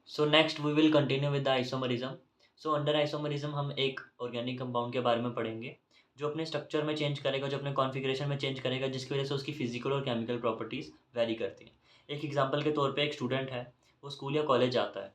So next we will continue with the isomerism. So under isomerism हम एक organic compound के बारे में पढ़ेंगे जो अपने स्ट्रक्चर में चेंज करेगा, जो अपने कॉन्फ़िगरेशन में चेंज करेगा, जिसकी वजह से उसकी फिजिकल और केमिकल प्रॉपर्टीज़ वेरी करती हैं। एक एग्जांपल के तौर पे एक स्टूडेंट है, वो स्कूल या कॉलेज जाता है,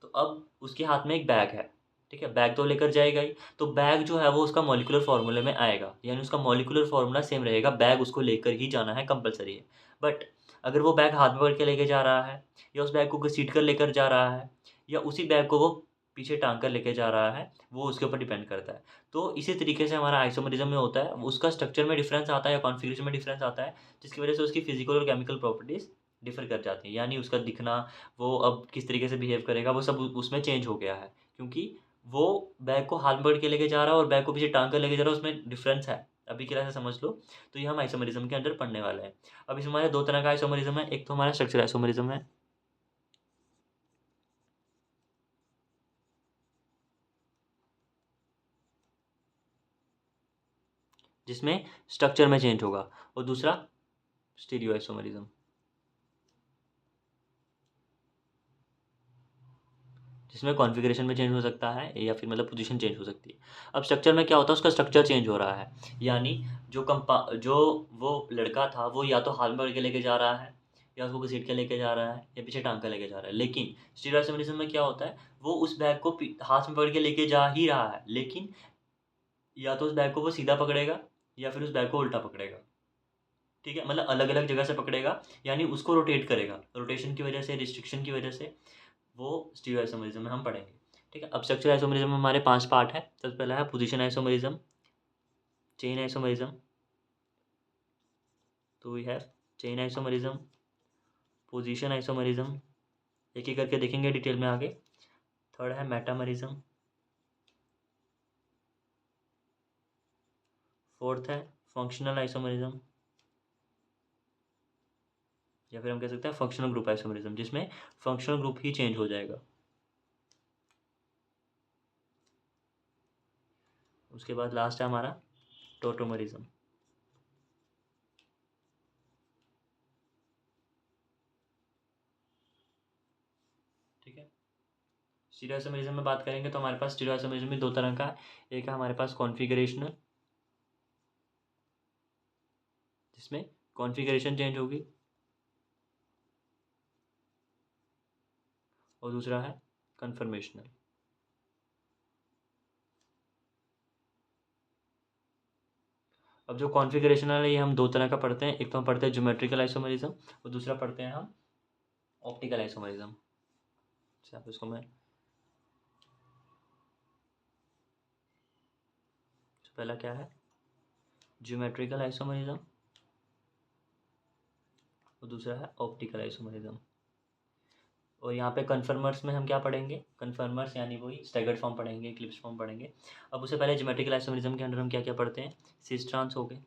तो अब उसके हाथ में एक बैग है, ठीक है? बैग तो लेकर जाएगा ही, तो बैग जो है वो उसका मॉलिक्यूलर फार्मूले में आएगा, यानी उसका मॉलिक्यूलर फार्मूला सेम रहेगा, बैग उसको लेकर ही जाना है, कंपलसरी है। बट अगर वो बैग हाथ में पकड़ के लेके जा रहा है, या उस बैग को घसीट कर लेकर जा रहा है, या उसी बैग को वो पीछे टाँग कर लेके जा रहा है, वो उसके ऊपर डिपेंड करता है। तो इसी तरीके से हमारा आइसोमेरिज्म में होता है, उसका स्ट्रक्चर में डिफरेंस आता है या कॉन्फ़िगरेशन में डिफरेंस आता है, जिसकी वजह से उसकी फिज़िकल और केमिकल प्रॉपर्टीज़ डिफ़र कर जाती हैं। यानी उसका दिखना, वो अब किस तरीके से बिहेव करेगा, वो सब उसमें चेंज हो गया है। क्योंकि वो बैग को हाथ में पकड़ के लेके जा रहा है और बैग को पीछे टाँग कर लेके जा रहा है, उसमें डिफरेंस है। अभी की तरह से समझ लो। तो ये हम आइसोमेरिज्म के अंदर पढ़ने वाले हैं। अब इसमें हमारे 2 तरह का आइसोमेरिज्म है, एक तो हमारा स्ट्रक्चरल आइसोमेरिज्म है, जिसमें स्ट्रक्चर में चेंज होगा, और दूसरा स्टीरियो आइसोमेरिज्म, जिसमें कॉन्फ़िगरेशन में चेंज हो सकता है या फिर मतलब पोजीशन चेंज हो सकती है। अब स्ट्रक्चर में क्या होता है, उसका स्ट्रक्चर चेंज हो रहा है, यानी जो वो लड़का था वो या तो हाथ में पकड़ के लेके जा रहा है, या उसको घसीट के लेके जा रहा है, या पीछे टाँग के लेके जा रहा है। लेकिन स्टीरियो आइसोमेरिज्म में क्या होता है, वो उस बैग को हाथ में पकड़ के लेके जा ही रहा है, लेकिन या तो उस बैग को वो सीधा पकड़ेगा, या फिर उस बैग को उल्टा पकड़ेगा। ठीक है? मतलब अलग-अलग जगह से पकड़ेगा, यानी उसको रोटेट करेगा। रोटेशन की वजह से, रिस्ट्रिक्शन की वजह से वो स्टीरियो आइसोमेरिज्म में हम पढ़ेंगे। ठीक है? अब स्ट्रक्चरल आइसोमेरिज्म में हमारे 5 पार्ट हैं। सबसे पहला है पोजीशन आइसोमेरिज्म, चेन आइसोमेरिज्म, तो we have chain isomerism, position isomerism, एक-एक करके देखेंगे डिटेल में आगे। थर्ड है मेटामेरिज्म, फोर्थ है फंक्शनल आइसोमेरिज्म, या फिर हम कह सकते हैं फंक्शनल ग्रुप आइसोमेरिज्म, जिसमें फंक्शनल ग्रुप ही चेंज हो जाएगा। उसके बाद लास्ट है हमारा टोटोमरिज्म। ठीक है? स्टीरियो आइसोमेरिज्म में बात करेंगे तो हमारे पास स्टीरियो आइसोमेरिज्म में 2 तरह का है। एक है हमारे पास कॉन्फ़िगरेशनल, जिसमें कॉन्फ़िगरेशन चेंज होगी, और दूसरा है कन्फर्मेशनल। अब जो कॉन्फ़िगरेशनल है ये हम 2 तरह का पढ़ते हैं। एक तो हम पढ़ते हैं ज्योमेट्रिकल आइसोमेरिज्म, और दूसरा पढ़ते हैं हम ऑप्टिकल आइसोमेरिज्म। अच्छा, अब इसको मैं पहला क्या है, ज्योमेट्रिकल आइसोमेरिज्म, और दूसरा है ऑप्टिकल आइसोमेरिज्म। और यहाँ पे कन्फर्मर्स में हम क्या पढ़ेंगे, कन्फर्मर्स यानी वही स्टैगर्ड फॉर्म पढ़ेंगे, इक्लिप्स फॉर्म पढ़ेंगे। अब उससे पहले ज्योमेट्रिकल आइसोमेरिज्म के अंदर हम क्या-क्या पढ़ते हैं, सिस ट्रांस हो गए,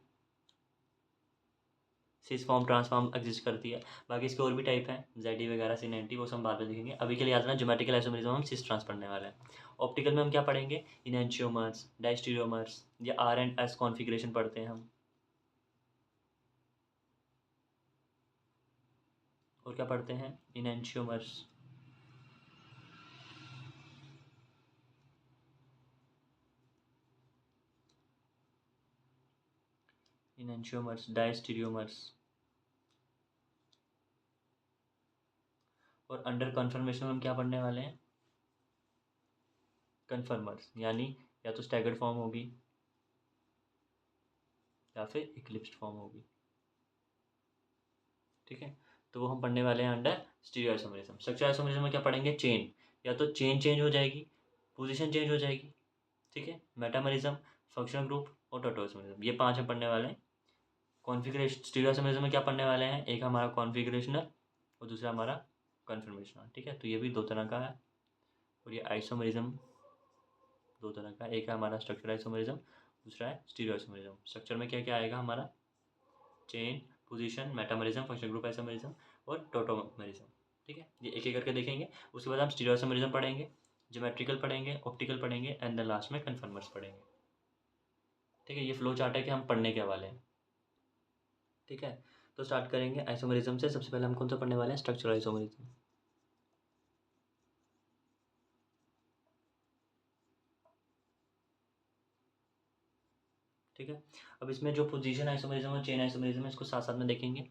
सिस फॉर्म ट्रांसफॉर्म एग्जिस्ट करती है। बाकी इसके और भी टाइप हैं, जेडी वगैरह, सिन एंटी, वो सब बाद में देखेंगे। अभी के लिए याद रखना ज्योमेट्रिकल आइसोमेरिज्म हम सिस ट्रांस पढ़ने वाले हैं। ऑप्टिकल में हम क्या पढ़ेंगे, इनैंशियोमर्स, डायस्टीरियोमर्स, या आर एंड एस कॉन्फ़िगरेशन पढ़ते हैं हम। और क्या पढ़ते हैं, इनैंशियोमर्स, इनैंशियोमर्स, डायस्टीरियोमर्स, और अंडर कन्फर्मेशन हम क्या पढ़ने वाले हैं, कन्फर्मर्स, यानी या तो स्टैगर्ड फॉर्म होगी या फिर इक्लिप्स्ड फॉर्म होगी। ठीक है? तो वो हम पढ़ने वाले हैं under stereo isomerism. Structural isomerism में क्या पढ़ेंगे, चेन, या तो चेन चेंज हो जाएगी, पोजीशन चेंज हो जाएगी। ठीक है? मेटामेरिज्म, फंक्शनल ग्रुप, और टोटल आइसोमेरिज्म, ये 5 हम पढ़ने वाले हैं। कॉन्फ़िगरेशन स्टीरियो आइसोमेरिज्म में क्या पढ़ने वाले हैं, एक हमारा कॉन्फ़िगरेशनल और दूसरा हमारा कन्फर्मेशनल। ठीक है? तो ये भी 2 तरह का है। और ये आइसोमेरिज्म 2 तरह का है, एक है हमारा स्ट्रक्चरल आइसोमेरिज्म, दूसरा है स्टीरियो आइसोमेरिज्म। स्ट्रक्चर में क्या-क्या आएगा हमारा, chain, position, metamerism, functional group isomerism, और टोटोमेरिज्म। ठीक है? ये एक-एक करके देखेंगे। उसके बाद हम स्टीरियो आइसोमेरिज्म पढ़ेंगे, ज्योमेट्रिकल पढ़ेंगे, ऑप्टिकल पढ़ेंगे, एंड देन लास्ट में कन्फर्मर्स पढ़ेंगे। ठीक है? ये फ्लो चार्ट है कि हम पढ़ने क्या वाले हैं। ठीक है? तो स्टार्ट करेंगे आइसोमेरिज्म से। सबसे पहले हम कौन सा पढ़ने वाले हैं, स्ट्रक्चरल आइसोमेरिज्म। ठीक है। अब इसमें जो पोजीशन आइसोमेरिज्म और चेन आइसोमेरिज्म है इसको साथ साथ में देखेंगे।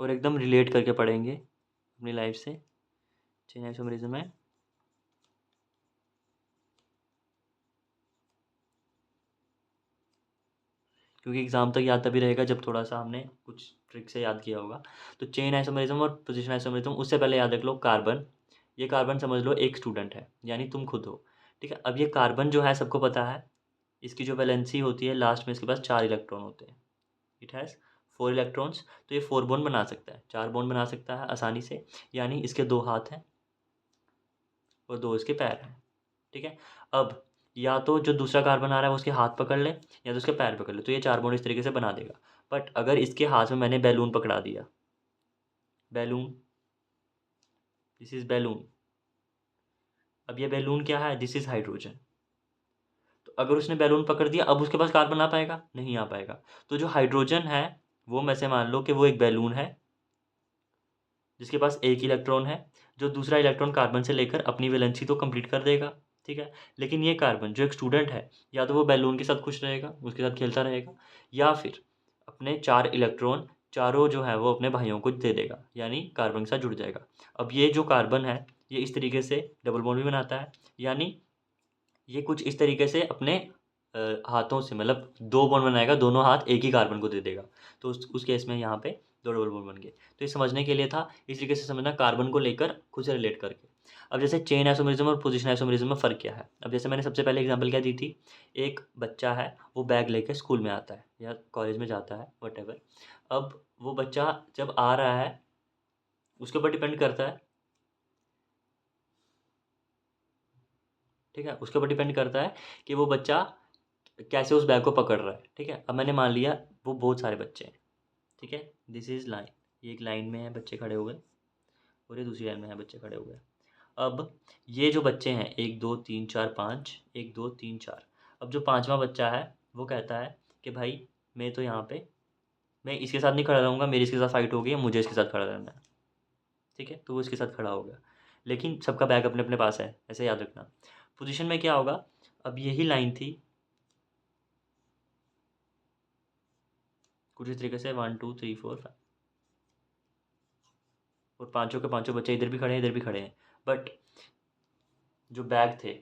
और एकदम रिलेट करके पढ़ेंगे अपनी लाइफ से। चेन आइसोमेरिज्म है, क्योंकि एग्जाम तक याद तभी रहेगा जब थोड़ा सा हमने कुछ ट्रिक से याद किया होगा। तो चेन आइसोमेरिज्म और पोजीशन आइसोमेरिज्म, उससे पहले याद रख लो कार्बन। ये कार्बन समझ लो एक स्टूडेंट है, यानी तुम खुद हो। ठीक है। अब ये कार्बन जो है सबको पता है, इसकी जो वैलेंसी होती है लास्ट में इसके पास 4 इलेक्ट्रॉन होते हैं। It has 4 electrons. तो ये 4 बॉन्ड बना सकता है, 4 बॉन्ड बना सकता है आसानी से, यानी इसके 2 हाथ हैं और 2 इसके पैर हैं। ठीक है। अब या तो जो दूसरा कार्बन आ रहा है वो उसके हाथ पकड़ ले या तो उसके पैर पकड़ ले, तो ये 4 बॉन्ड इस तरीके से बना देगा। बट अगर इसके हाथ में मैंने बैलून पकड़ा दिया, बैलून, दिस इज बैलून। अब ये बैलून क्या है, दिस इज हाइड्रोजन। तो अगर उसने बैलून पकड़ दिया, अब उसके पास कार्बन आ पाएगा, नहीं आ पाएगा। तो जो हाइड्रोजन है वो में से मान लो कि वो एक बैलून है जिसके पास एक इलेक्ट्रॉन है, जो दूसरा इलेक्ट्रॉन कार्बन से लेकर अपनी वैलेंसी तो कंप्लीट कर देगा। ठीक है। लेकिन ये कार्बन जो एक स्टूडेंट है, या तो वो बैलून के साथ खुश रहेगा, उसके साथ खेलता रहेगा, या फिर अपने 4 इलेक्ट्रॉन चारों जो है वो अपने भाइयों को दे देगा, यानी कार्बन के साथ जुड़ जाएगा। अब ये जो कार्बन है ये इस तरीके से डबल बॉन्ड भी बनाता है, यानी ये कुछ इस तरीके से अपने हाथों से, मतलब 2 बॉन्ड बनाएगा, दोनों हाथ एक ही कार्बन को दे देगा। तो उस केस में यहाँ पे 2 डबल बॉन्ड बन गए। तो ये समझने के लिए था, इस तरीके से समझना कार्बन को लेकर खुद से रिलेट करके। अब जैसे चेन आइसोमेरिज्म और पोजीशन आइसोमेरिज्म में फ़र्क क्या है। अब जैसे मैंने सबसे पहले एग्जांपल क्या दी थी, एक बच्चा है वो बैग लेकर स्कूल में आता है या कॉलेज में जाता है, वटेवर। अब वो बच्चा जब आ रहा है उसके ऊपर डिपेंड करता है, ठीक है, उसके ऊपर डिपेंड करता है कि वो बच्चा कैसे उस बैग को पकड़ रहा है। ठीक है। अब मैंने मान लिया वो बहुत सारे बच्चे हैं। ठीक है। दिस इज़ लाइन, ये एक लाइन में है बच्चे खड़े हुए, और ये दूसरी लाइन में है बच्चे खड़े हुए। अब ये जो बच्चे हैं 1 2 3 4 5, 1 2 3 4। अब जो पांचवा बच्चा है वो कहता है कि भाई मैं तो यहाँ पे, मैं इसके साथ नहीं खड़ा रहूँगा, मेरी इसके साथ फाइट हो गई है, मुझे इसके साथ खड़ा रहना है। ठीक है। तो वो इसके साथ खड़ा हो गया, लेकिन सबका बैग अपने अपने पास है, ऐसे याद रखना। पोजीशन में क्या होगा, अब यही लाइन थी कुछ इस तरीके से 1 2 3 4 5, और पांचों के पांचों बच्चे इधर भी खड़े हैं इधर भी खड़े हैं, बट जो बैग थे,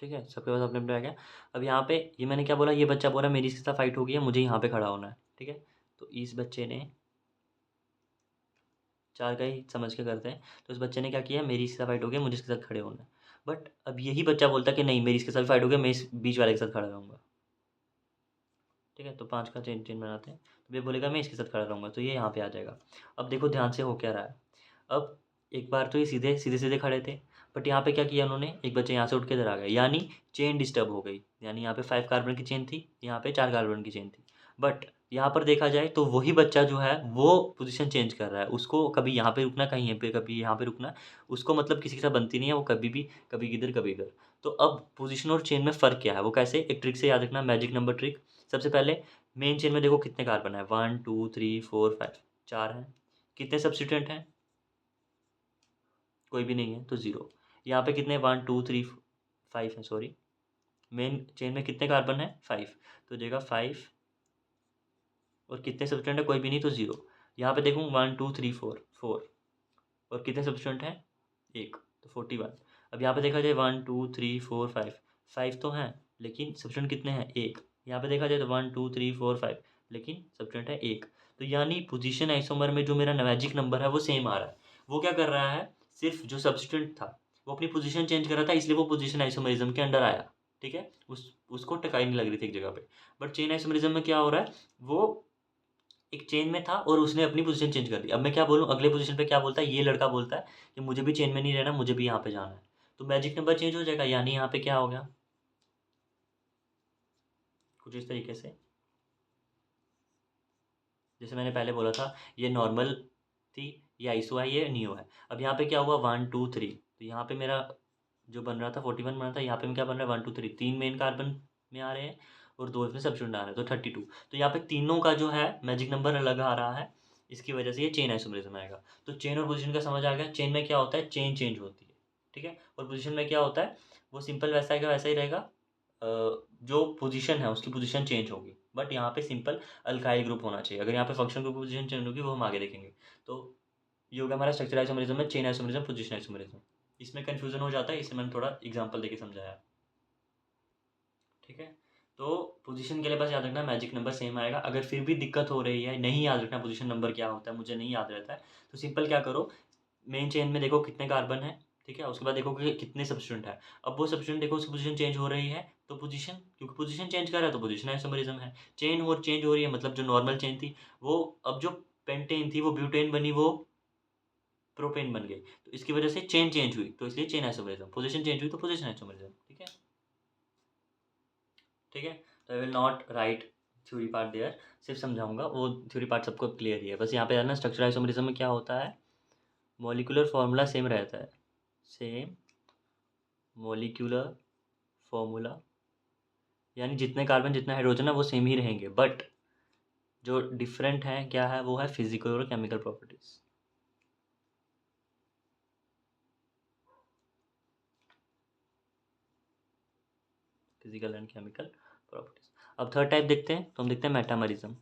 ठीक है, सबके पास अपने अपने बैग है। अब यहाँ पे ये मैंने क्या बोला, ये बच्चा बोला मेरी इसके साथ फाइट हो गई है, मुझे यहाँ पे खड़ा होना है। ठीक है। तो इस बच्चे ने, 4 का ही समझ के करते हैं, तो इस बच्चे ने क्या किया, मेरी इसके साथ फाइट हो गई, मुझे इसके साथ खड़े होना है। बट अब यही बच्चा बोलता कि नहीं, मेरी इसके साथ फाइट हो गई, मैं इस बीच वाले के साथ खड़ा रहूँगा। ठीक है। तो 5 का चेन चेन बनाते हैं, तो ये बोलेगा मैं इसके साथ खड़ा रहूँगा, तो ये यहाँ पे आ जाएगा। अब देखो ध्यान से हो क्या रहा है। अब एक बार तो ये सीधे सीधे सीधे खड़े थे, बट यहाँ पे क्या किया उन्होंने, एक बच्चे यहाँ से उठ के इधर आ गए, यानी चेन डिस्टर्ब हो गई। यानी यहाँ पे 5 कार्बन की चेन थी, यहाँ पे 4 कार्बन की चेन थी। बट यहाँ पर देखा जाए तो वही बच्चा जो है वो पोजीशन चेंज कर रहा है, उसको कभी यहाँ पे रुकना, कहीं पे कभी यहाँ पे रुकना, उसको मतलब किसी के साथ बनती नहीं है, वो कभी भी कभी किधर कभी इधर। तो अब पोजीशन और चेन में फ़र्क क्या है, वो कैसे, एक ट्रिक से याद रखना, मैजिक नंबर ट्रिक। सबसे पहले मेन चेन में देखो कितने कार्बन है, 1 2 3 4 5, 4 हैं। कितने सब्स्टिट्यूएंट हैं, कोई भी नहीं है तो ज़ीरो। यहाँ पे कितने, 1 2 3 5 है, सॉरी, मेन चेन में कितने कार्बन है, 5, तो हो जाएगा 5। और कितने सब्स्टिट्यूएंट है, कोई भी नहीं तो ज़ीरो। यहाँ पे देखूँ 1 2 3 4, 4, और कितने सब्स्टिट्यूएंट हैं, एक, तो 41। अब यहाँ पे देखा जाए 1 2 3 4 5, 5 तो हैं लेकिन सब्स्टिट्यूएंट कितने हैं, एक। यहाँ पे देखा जाए तो 1 2 3 4 5, लेकिन सब्स्टिट्यूएंट है एक। तो यानी पोजीशन आइसोमर में जो मेरा मैजिक नंबर है वो सेम आ रहा है। वो क्या कर रहा है, सिर्फ जो सब्स्टिट्यूएंट था वो अपनी पोजीशन चेंज कर रहा था, इसलिए वो पोजीशन आइसोमरिज्म के अंडर आया। ठीक है। उसको टकाई नहीं लग रही थी एक जगह पे। बट चेन आइसोमरिज्म में क्या हो रहा है, वो एक चेन में था और उसने अपनी पोजीशन चेंज कर दी। अब मैं क्या बोलूँ, अगले पोजीशन पे क्या बोलता है, ये लड़का बोलता है कि मुझे भी चेन में नहीं रहना, मुझे भी यहाँ पे जाना है। तो मैजिक नंबर चेंज हो जाएगा, यानी यहाँ पे क्या हो गया, कुछ इस तरीके से। जैसे मैंने पहले बोला था ये नॉर्मल थी, ये आइसो है, ये नियो है। अब यहाँ पे क्या हुआ, 1 2 3, तो यहाँ पे मेरा जो बन रहा था 41 बन रहा था, यहाँ पे क्या बन रहा है 1 2 3, 3 मेन कार्बन में आ रहे हैं और 2 इसमें सब्स्टिट्यूएंट आ रहे हैं, तो 32। तो यहाँ पे तीनों का जो है मैजिक नंबर अलग आ रहा है, इसकी वजह से ये चेन आइसोमरिज्म आएगा। तो चेन और पोजीशन का समझ आ गया। चेन में क्या होता है, चेन चेंज होती है, ठीक है। और पोजीशन में क्या होता है, वो सिंपल वैसा है, वैसा ही रहेगा। जो पोजीशन है उसकी पोजीशन चेंज होगी, बट यहाँ पे सिंपल अल्काइल ग्रुप होना चाहिए। अगर यहाँ पे फंक्शन ग्रुप पोजीशन चेंज होगी वो हम आगे देखेंगे। तो ये होगा हमारा स्ट्रक्चर आइसोमेरिज्म में, चेन आइसोमेरिज्म, पोजीशन आइसोमेरिज्म। इसमें कन्फ्यूजन हो जाता है, इसलिए मैंने थोड़ा एग्जाम्पल देके समझाया। ठीक है। तो पोजीशन के लिए बस याद रखना मैजिक नंबर सेम आएगा। अगर फिर भी दिक्कत हो रही है, नहीं याद रखना पोजीशन नंबर क्या होता है, मुझे नहीं याद रहता है, तो सिंपल क्या करो, मेन चेन में देखो कितने कार्बन है, ठीक है, उसके बाद देखो कि कितने सब्स्टिट्यूएंट है। अब वो सब्स्टिट्यूएंट देखो उसकी पोजीशन चेंज हो रही है, तो पोजीशन, क्योंकि पोजीशन चेंज कर रहा है तो पोजीशन आइसोमेरिज्म है। चेन और चेंज हो रही है, मतलब जो नॉर्मल चेन थी वो, अब जो पेंटेन थी वो ब्यूटेन बनी, वो प्रोपेन बन गई, तो इसकी वजह से चेन चेंज हुई, तो इसलिए चेन आइसोमेरिज्म। पोजीशन चेंज हुई तो पोजीशन आइसोमेरिज्म। ठीक है, ठीक है। तो I will not write theory part there, सिर्फ समझाऊंगा, वो थ्योरी पार्ट सबको क्लियर ही है। बस यहाँ पे ना स्ट्रक्चर आइसोमेरिज्म में क्या होता है, मॉलिक्यूलर फार्मूला सेम रहता है, सेम मॉलिक्यूलर फार्मूला, यानी जितने कार्बन जितने हाइड्रोजन है वो सेम ही रहेंगे, बट जो डिफरेंट है क्या है, वो है फिजिकल और chemical properties. Physical and chemical properties. अब थर्ड टाइप देखते हैं, तो हम देखते हैं मेटामरिज्म।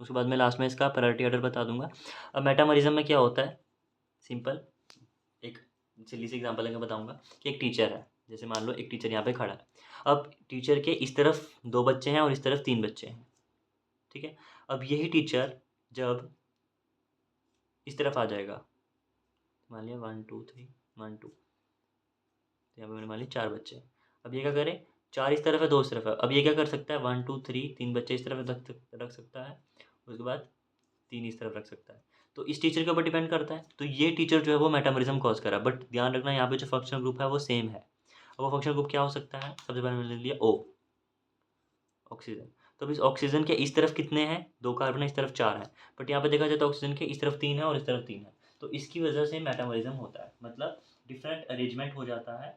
उसके बाद मैं लास्ट में इसका प्रायोरिटी ऑर्डर बता दूंगा। अब मेटामरिज्म में क्या होता है, सिंपल एक सिली सी एग्जांपल लेकर बताऊंगा कि एक टीचर है, जैसे मान लो एक टीचर यहाँ पे खड़ा है। अब टीचर के इस तरफ 2 बच्चे हैं और इस तरफ 3 बच्चे हैं, ठीक है। अब यही टीचर जब इस तरफ आ जाएगा, मान लिया 1 2 3 1 2, तो यहाँ पे मैंने मान लिया 4 बच्चे हैं। अब ये क्या करे, 4 इस तरफ है 2 इस तरफ है, अब ये क्या कर सकता है, 1 2 3 3 बच्चे इस तरफ रख सकता है, उसके बाद 3 इस तरफ रख सकता है। तो इस टीचर के ऊपर डिपेंड करता है, तो ये टीचर जो है वो मेटामरिज्म कॉज कर रहा है, बट ध्यान रखना यहाँ पे जो फंक्शनल ग्रुप है वो सेम है। अब वो फंक्शनल ग्रुप क्या हो सकता है, सबसे पहले मैंने लिया O, ऑक्सीजन। तो अब इस ऑक्सीजन के इस तरफ कितने हैं, 2 कार्बन है, इस तरफ 4 है, बट यहाँ पे देखा जाए तो ऑक्सीजन के इस तरफ 3 है और इस तरफ 3 है, तो इसकी वजह से मेटामरिज्म होता है, मतलब डिफरेंट अरेंजमेंट हो जाता है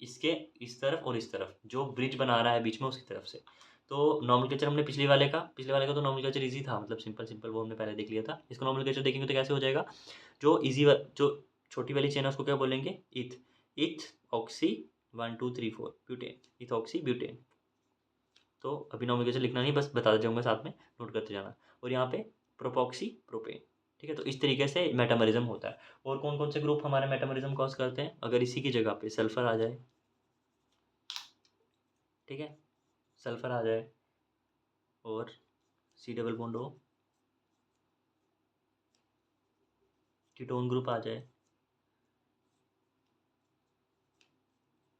इसके इस तरफ और इस तरफ, जो ब्रिज बना रहा है बीच में उसकी तरफ से। तो नॉमेनक्लेचर हमने पिछले वाले का तो नॉमेनक्लेचर इजी था, मतलब सिंपल सिंपल वो हमने पहले देख लिया था। इसको नॉमेनक्लेचर देखेंगे तो कैसे हो जाएगा, जो जो छोटी वाली चेन है उसको क्या बोलेंगे, इथ, इथ ऑक्सी 1 2 3 4 ब्यूटेन, इथ ऑक्सी ब्यूटेन। तो अभी नॉमेनक्लेचर लिखना नहीं, बस बताते जाऊंगा साथ में, नोट करते जाना। और यहाँ पे प्रोपॉक्सी प्रोपेन, ठीक है। तो इस तरीके से मेटामरिज्म होता है। और कौन कौन से ग्रुप हमारे मेटामरिज्म कॉज करते हैं, अगर इसी की जगह पे सल्फर आ जाए, ठीक है, सल्फर आ जाए और सी डबल बॉन्ड हो, कीटोन ग्रुप आ जाए,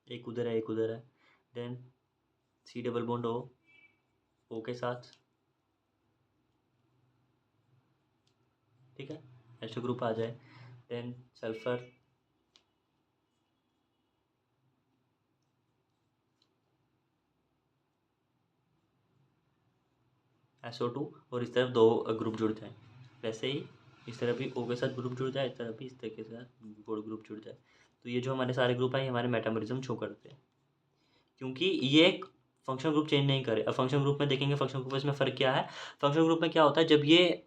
एक उधर है एक उधर है, देन सी डबल बॉन्ड हो ओ के साथ, ठीक है, एस्टर ग्रुप आ जाए, देन सल्फर, SO2, और इस तरफ 2 ग्रुप जुड़ जाए। वैसे ही इस तरफ भी O के साथ ग्रुप जुड़ जाए, इस तरफ भी इस तरह के साथ ग्रुप जुड़ जाए। तो ये जो हमारे सारे ग्रुप हैं ये हमारे मेटामरिज्म शो करते हैं, क्योंकि ये एक फंक्शनल ग्रुप चेंज नहीं करे। अब फंक्शनल ग्रुप में देखेंगे, फंक्शनल ग्रुप में फ़र्क क्या है, फंक्शनल ग्रुप में क्या होता है, जब ये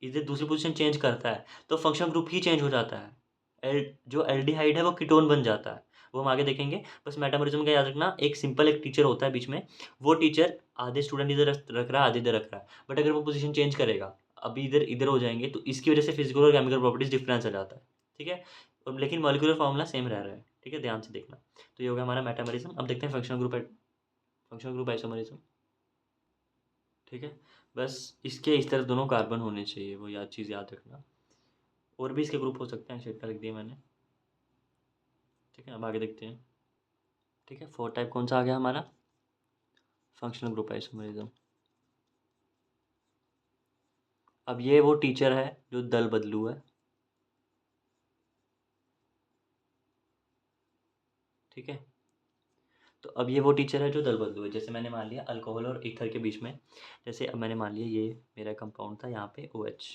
इधर दूसरी पोजीशन चेंज करता है तो फंक्शनल ग्रुप ही चेंज हो जाता है, जो एल्डिहाइड है वो कीटोन बन जाता है, वो हम आगे देखेंगे। बस मेटामरिज्म का याद रखना, एक सिंपल एक टीचर होता है बीच में, वो टीचर आधे स्टूडेंट इधर रख रहा है आधे इधर रख रहा है, बट अगर वो पोजीशन चेंज करेगा, अभी इधर इधर हो जाएंगे, तो इसकी वजह से फिजिकल और केमिकल प्रॉपर्टीज डिफरेंस आ जाता है, ठीक है। लेकिन मॉलिक्यूलर फार्मूला सेम रह रहा है, ठीक है, ध्यान से देखना। तो ये हो गया हमारा मेटामरिज्म। अब देखते हैं फंक्शनल ग्रुप आइसोमरिज्म, ठीक है। बस इसके इस तरफ दोनों कार्बन होने चाहिए, वो चीज़ याद रखना। और भी इसके ग्रुप हो सकते हैं, शेड का लिख दिया मैंने, ठीक है। अब आगे देखते हैं, ठीक है। 4 टाइप कौन सा आ गया हमारा, फंक्शनल ग्रुप आइसोमरिज्म। अब ये वो टीचर है जो दल बदलू है, ठीक है। तो अब ये वो टीचर है जो दल बदलू है, जैसे मैंने मान लिया अल्कोहल और ईथर के बीच में, जैसे अब मैंने मान लिया ये मेरा कंपाउंड था यहाँ पे OH,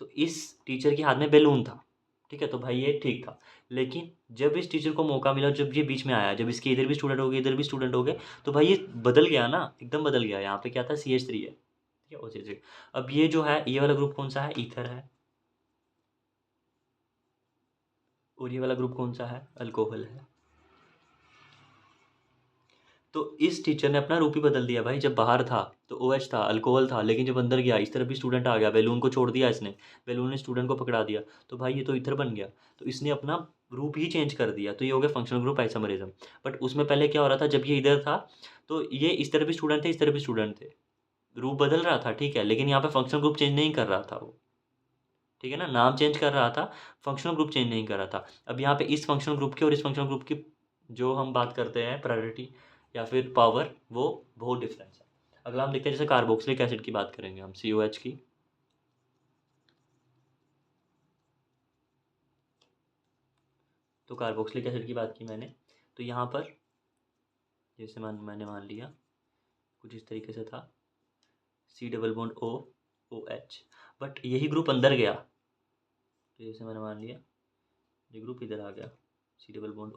तो इस टीचर के हाथ में बैलून था, ठीक है, तो भाई ये ठीक था। लेकिन जब इस टीचर को मौका मिला, जब ये बीच में आया, जब इसके इधर भी स्टूडेंट हो गए इधर भी स्टूडेंट हो गए, तो भाई ये बदल गया ना, एकदम बदल गया। यहाँ पे क्या था, CH3 है, ठीक है, OCH। अब ये जो है ये वाला ग्रुप कौन सा है, ईथर है, और ये वाला ग्रुप कौन सा है? अल्कोहल है। तो इस टीचर ने अपना रूप ही बदल दिया भाई। जब बाहर था तो OH था, अल्कोहल था, लेकिन जब अंदर गया इस तरफ भी स्टूडेंट आ गया, बैलून को छोड़ दिया इसने, बैलून ने स्टूडेंट को पकड़ा दिया, तो भाई ये तो इथर बन गया। तो इसने अपना रूप ही चेंज कर दिया, तो ये हो गया फंक्शनल ग्रुप आइसोमरिज्म। बट उसमें पहले क्या हो रहा था, जब ये इधर था तो ये इस तरफ भी स्टूडेंट थे, इस तरफ भी स्टूडेंट थे, रूप बदल रहा था, ठीक है, लेकिन यहाँ पे फंक्शनल ग्रुप चेंज नहीं कर रहा था वो, ठीक है ना, नाम चेंज कर रहा था, फंक्शनल ग्रुप चेंज नहीं कर रहा था। अब यहाँ पे इस फंक्शनल ग्रुप की और इस फंक्शनल ग्रुप की जो हम बात करते हैं प्रायोरिटी या फिर पावर, वो बहुत डिफरेंस है। अगला हम देखते हैं, जैसे कार्बोक्सिलिक एसिड की बात करेंगे हम, COH की। तो कार्बोक्सिलिक एसिड की बात की मैंने, तो यहाँ पर जैसे मैंने मान लिया कुछ इस तरीके से था, C double bond OH, but यही ग्रुप अंदर गया, तो जैसे मैंने मान लिया ये ग्रुप इधर आ गया, C डबल बॉन्ड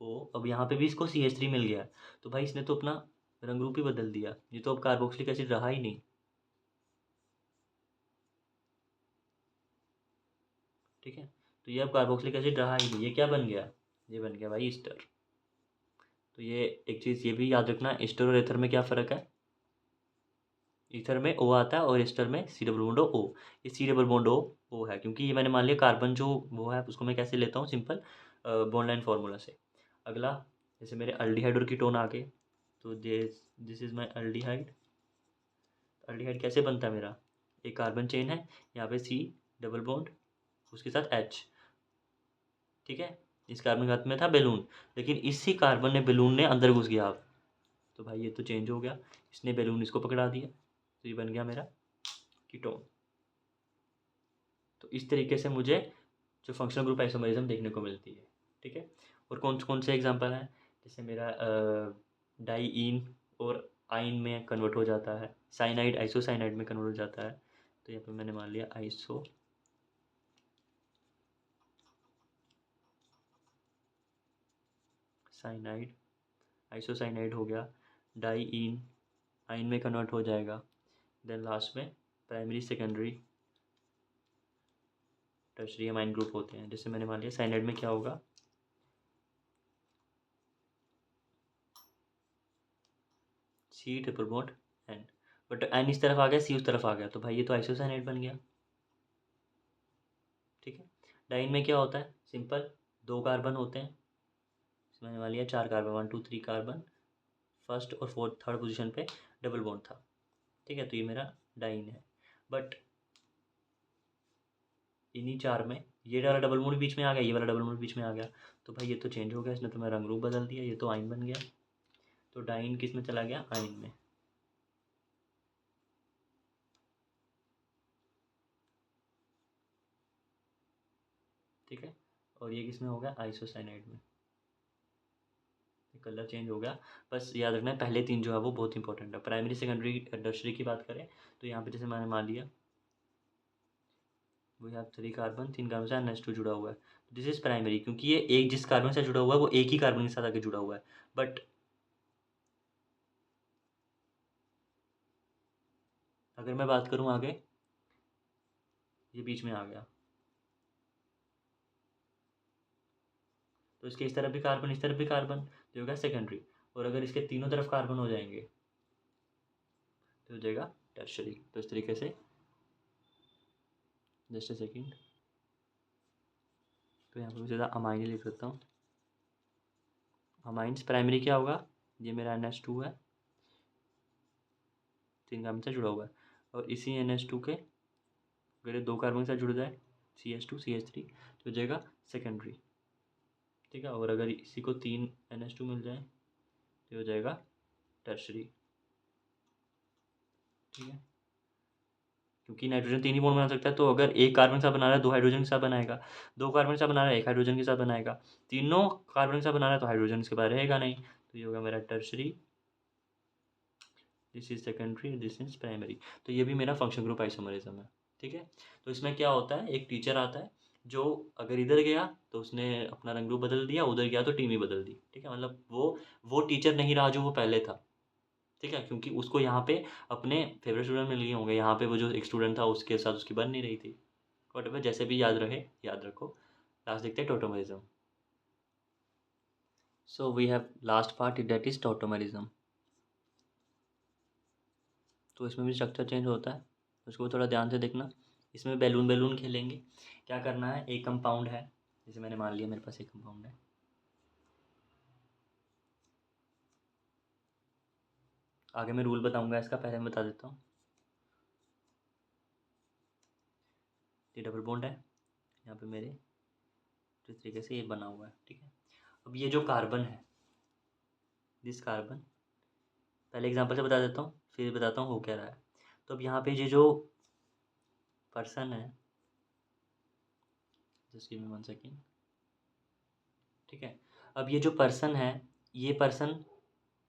O, अब यहाँ पे भी इसको CH3 मिल गया, तो भाई इसने तो अपना रंग रूप ही बदल दिया, ये तो अब कार्बोक्सिलिक एसिड रहा ही नहीं, ठीक है। तो ये अब कार्बोक्सिलिक एसिड रहा ही नहीं, ये क्या बन गया? ये बन गया भाई ईस्टर। तो ये एक चीज़ ये भी याद रखना, ईस्टर और एथर में क्या फ़र्क है? ईथर में O आता है और एस्टर में C डबल बॉन्ड O। ये C डबल बॉन्ड O है, क्योंकि ये मैंने मान लिया कार्बन जो वो है उसको मैं कैसे लेता हूँ, सिंपल बॉन्ड लाइन फार्मूला से। अगला, जैसे मेरे अल्डिहाइड और कीटोन आ गए, तो this is my aldehyde. Aldehyde कैसे बनता है मेरा? एक कार्बन चेन है, यहाँ पे C डबल बॉन्ड, उसके साथ H, ठीक है। इस कार्बन के हाथ में था बैलून, लेकिन इसी कार्बन ने बैलून ने अंदर घुस गया अब, तो भाई ये तो चेंज हो गया, इसने बैलून इसको पकड़ा दिया, तो ये बन गया मेरा कीटोन। तो इस तरीके से मुझे जो फंक्शनल ग्रुप आइसोमरिज्म देखने को मिलती है, ठीक है। और कौन कौन से एग्जांपल हैं, जैसे मेरा डाईइन और आइन में कन्वर्ट हो जाता है, साइनाइड आइसोसाइनाइड में कन्वर्ट हो जाता है, तो यहाँ पे मैंने मान लिया साइनाइड, आइसोसाइनाइड हो गया, डाईइन आइन में कन्वर्ट हो जाएगा, देन लास्ट में primary secondary tertiary amine group होते हैं। जैसे मैंने मान लिया साइनाइड में क्या होगा, C triple bond N, but N इस तरफ आ गया, C उस तरफ आ गया, तो भाई ये तो आइसोसाइनाइड बन गया, ठीक है। डाइन में क्या होता है, सिंपल, दो कार्बन होते हैं, इसमें मैंने मान लिया चार कार्बन, 1 2 3 कार्बन, फर्स्ट और फोर्थ थर्ड पोजीशन पे डबल बॉन्ड था, ठीक है, तो ये मेरा डाइन है। बट इन्हीं चार में ये वाला डबल बॉन्ड बीच में आ गया, ये वाला डबल बॉन्ड बीच में आ गया, तो भाई ये तो चेंज हो गया, इसने तो मेरा रंग रूप बदल दिया, ये तो आइन बन गया, तो डाइन किस में चला गया, आइन में, ठीक है। और ये किस में हो गया, आइसोसाइनाइड में, कलर चेंज हो गया। बस याद रखना है पहले तीन जो है वो बहुत इंपॉर्टेंट है। प्राइमरी सेकेंडरी टर्शियरी की बात करें तो यहाँ पे जैसे मैंने मान लिया वो यहाँ 3 कार्बन, 3 कार्बन से NH2 जुड़ा हुआ है, दिस इज प्राइमरी, क्योंकि ये एक जिस कार्बन से जुड़ा हुआ है वो एक ही कार्बन के साथ आगे जुड़ा हुआ है। बट अगर मैं बात करूँ आगे, ये बीच में आ गया, तो इसके इस तरफ भी कार्बन, इस तरफ भी कार्बन, तो हो गया सेकेंडरी। और अगर इसके तीनों तरफ कार्बन हो जाएंगे तो हो जाएगा टर्शियरी। तो इस तरीके से, जस्ट ए सेकेंड, तो यहाँ पर मैं ज़्यादा अमाइन लिख देता हूँ। अमाइंस प्राइमरी क्या होगा, ये मेरा NH2 है, 3 कार्बन से जुड़ा हुआ है, और इसी NH2 के अगर ये 2 कार्बन के साथ जुड़ जाए, CH2 CH3, तो हो जाएगा सेकेंडरी, ठीक है। और अगर इसी को 3 NH2 मिल जाए तो हो जाएगा टर्शरी, ठीक है। क्योंकि नाइट्रोजन 3 ही बॉन्ड बना सकता है, तो अगर एक कार्बन के साथ बना रहा है 2 हाइड्रोजन के साथ बनाएगा, 2 कार्बन के साथ बना रहा है 1 हाइड्रोजन के साथ बनाएगा, तीनों कार्बन के साथ बना रहा है तो हाइड्रोजन इसके बाद रहेगा नहीं, तो ये होगा मेरा tertiary, this is secondary, this is primary. तो ये भी मेरा फंक्शन ग्रुप आइसोमरिज्म है, ठीक है। तो इसमें क्या होता है, एक टीचर आता है जो अगर इधर गया तो उसने अपना रंग रूप बदल दिया, उधर गया तो टीम ही बदल दी, ठीक है। मतलब वो टीचर नहीं रहा जो वो पहले था, ठीक है, क्योंकि उसको यहाँ पे अपने फेवरेट स्टूडेंट मिल गए होंगे, यहाँ पे वो जो एक स्टूडेंट था उसके साथ उसकी बन नहीं रही थी, वट जैसे भी याद रहे, याद रखो। लास्ट देखते हैं tautomerism. So we have last part that is tautomerism. तो इसमें भी स्ट्रक्चर चेंज होता है, उसको थोड़ा ध्यान से देखना। इसमें बैलून बैलून खेलेंगे। क्या करना है, एक कंपाउंड है, जैसे मैंने मान लिया मेरे पास एक कंपाउंड है। आगे मैं रूल बताऊंगा इसका, पहले मैं बता देता हूँ। ये डबल बॉन्ड है यहाँ पे मेरे, तो इस तरीके से ये बना हुआ है, ठीक है। अब ये जो कार्बन है, दिस कार्बन, पहले एग्जांपल से बता देता हूँ, फिर बताता हूँ हो क्या रहा है। तो अब यहाँ पे ये जो पर्सन है, जस्ट गिव मी 1 सेकेंड, ठीक है। अब ये जो पर्सन है, ये पर्सन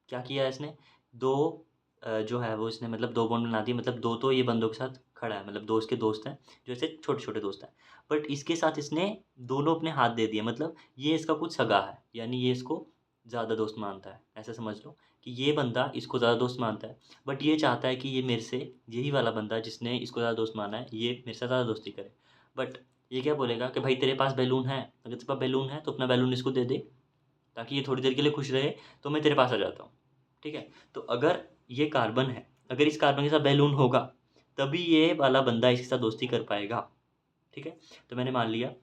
क्या किया है इसने, दो जो है वो इसने मतलब दो बॉन्ड बना दिए, मतलब दो तो ये बंदों के साथ खड़ा है, मतलब दोस्त के दोस्त हैं, जो ऐसे छोटे छोटे दोस्त हैं। बट इसके साथ इसने दोनों अपने हाथ दे दिए, मतलब ये इसका कुछ सगा है, यानी ये इसको ज़्यादा दोस्त मानता है, ऐसा समझ लो कि ये बंदा इसको ज़्यादा दोस्त मानता है। बट ये चाहता है कि ये मेरे से, यही वाला बंदा जिसने इसको ज़्यादा दोस्त माना है, ये मेरे साथ ज़्यादा दोस्ती करे। बट ये क्या बोलेगा कि भाई तेरे पास बैलून है, अगर तेरे पास बैलून है तो अपना बैलून इसको दे दे, ताकि ये थोड़ी देर के लिए खुश रहे, तो मैं तेरे पास आ जाता हूँ, ठीक है। तो अगर ये कार्बन है, अगर इस कार्बन के साथ बैलून होगा, तभी ये वाला बंदा इसके साथ दोस्ती कर पाएगा, ठीक है। तो मैंने मान लिया।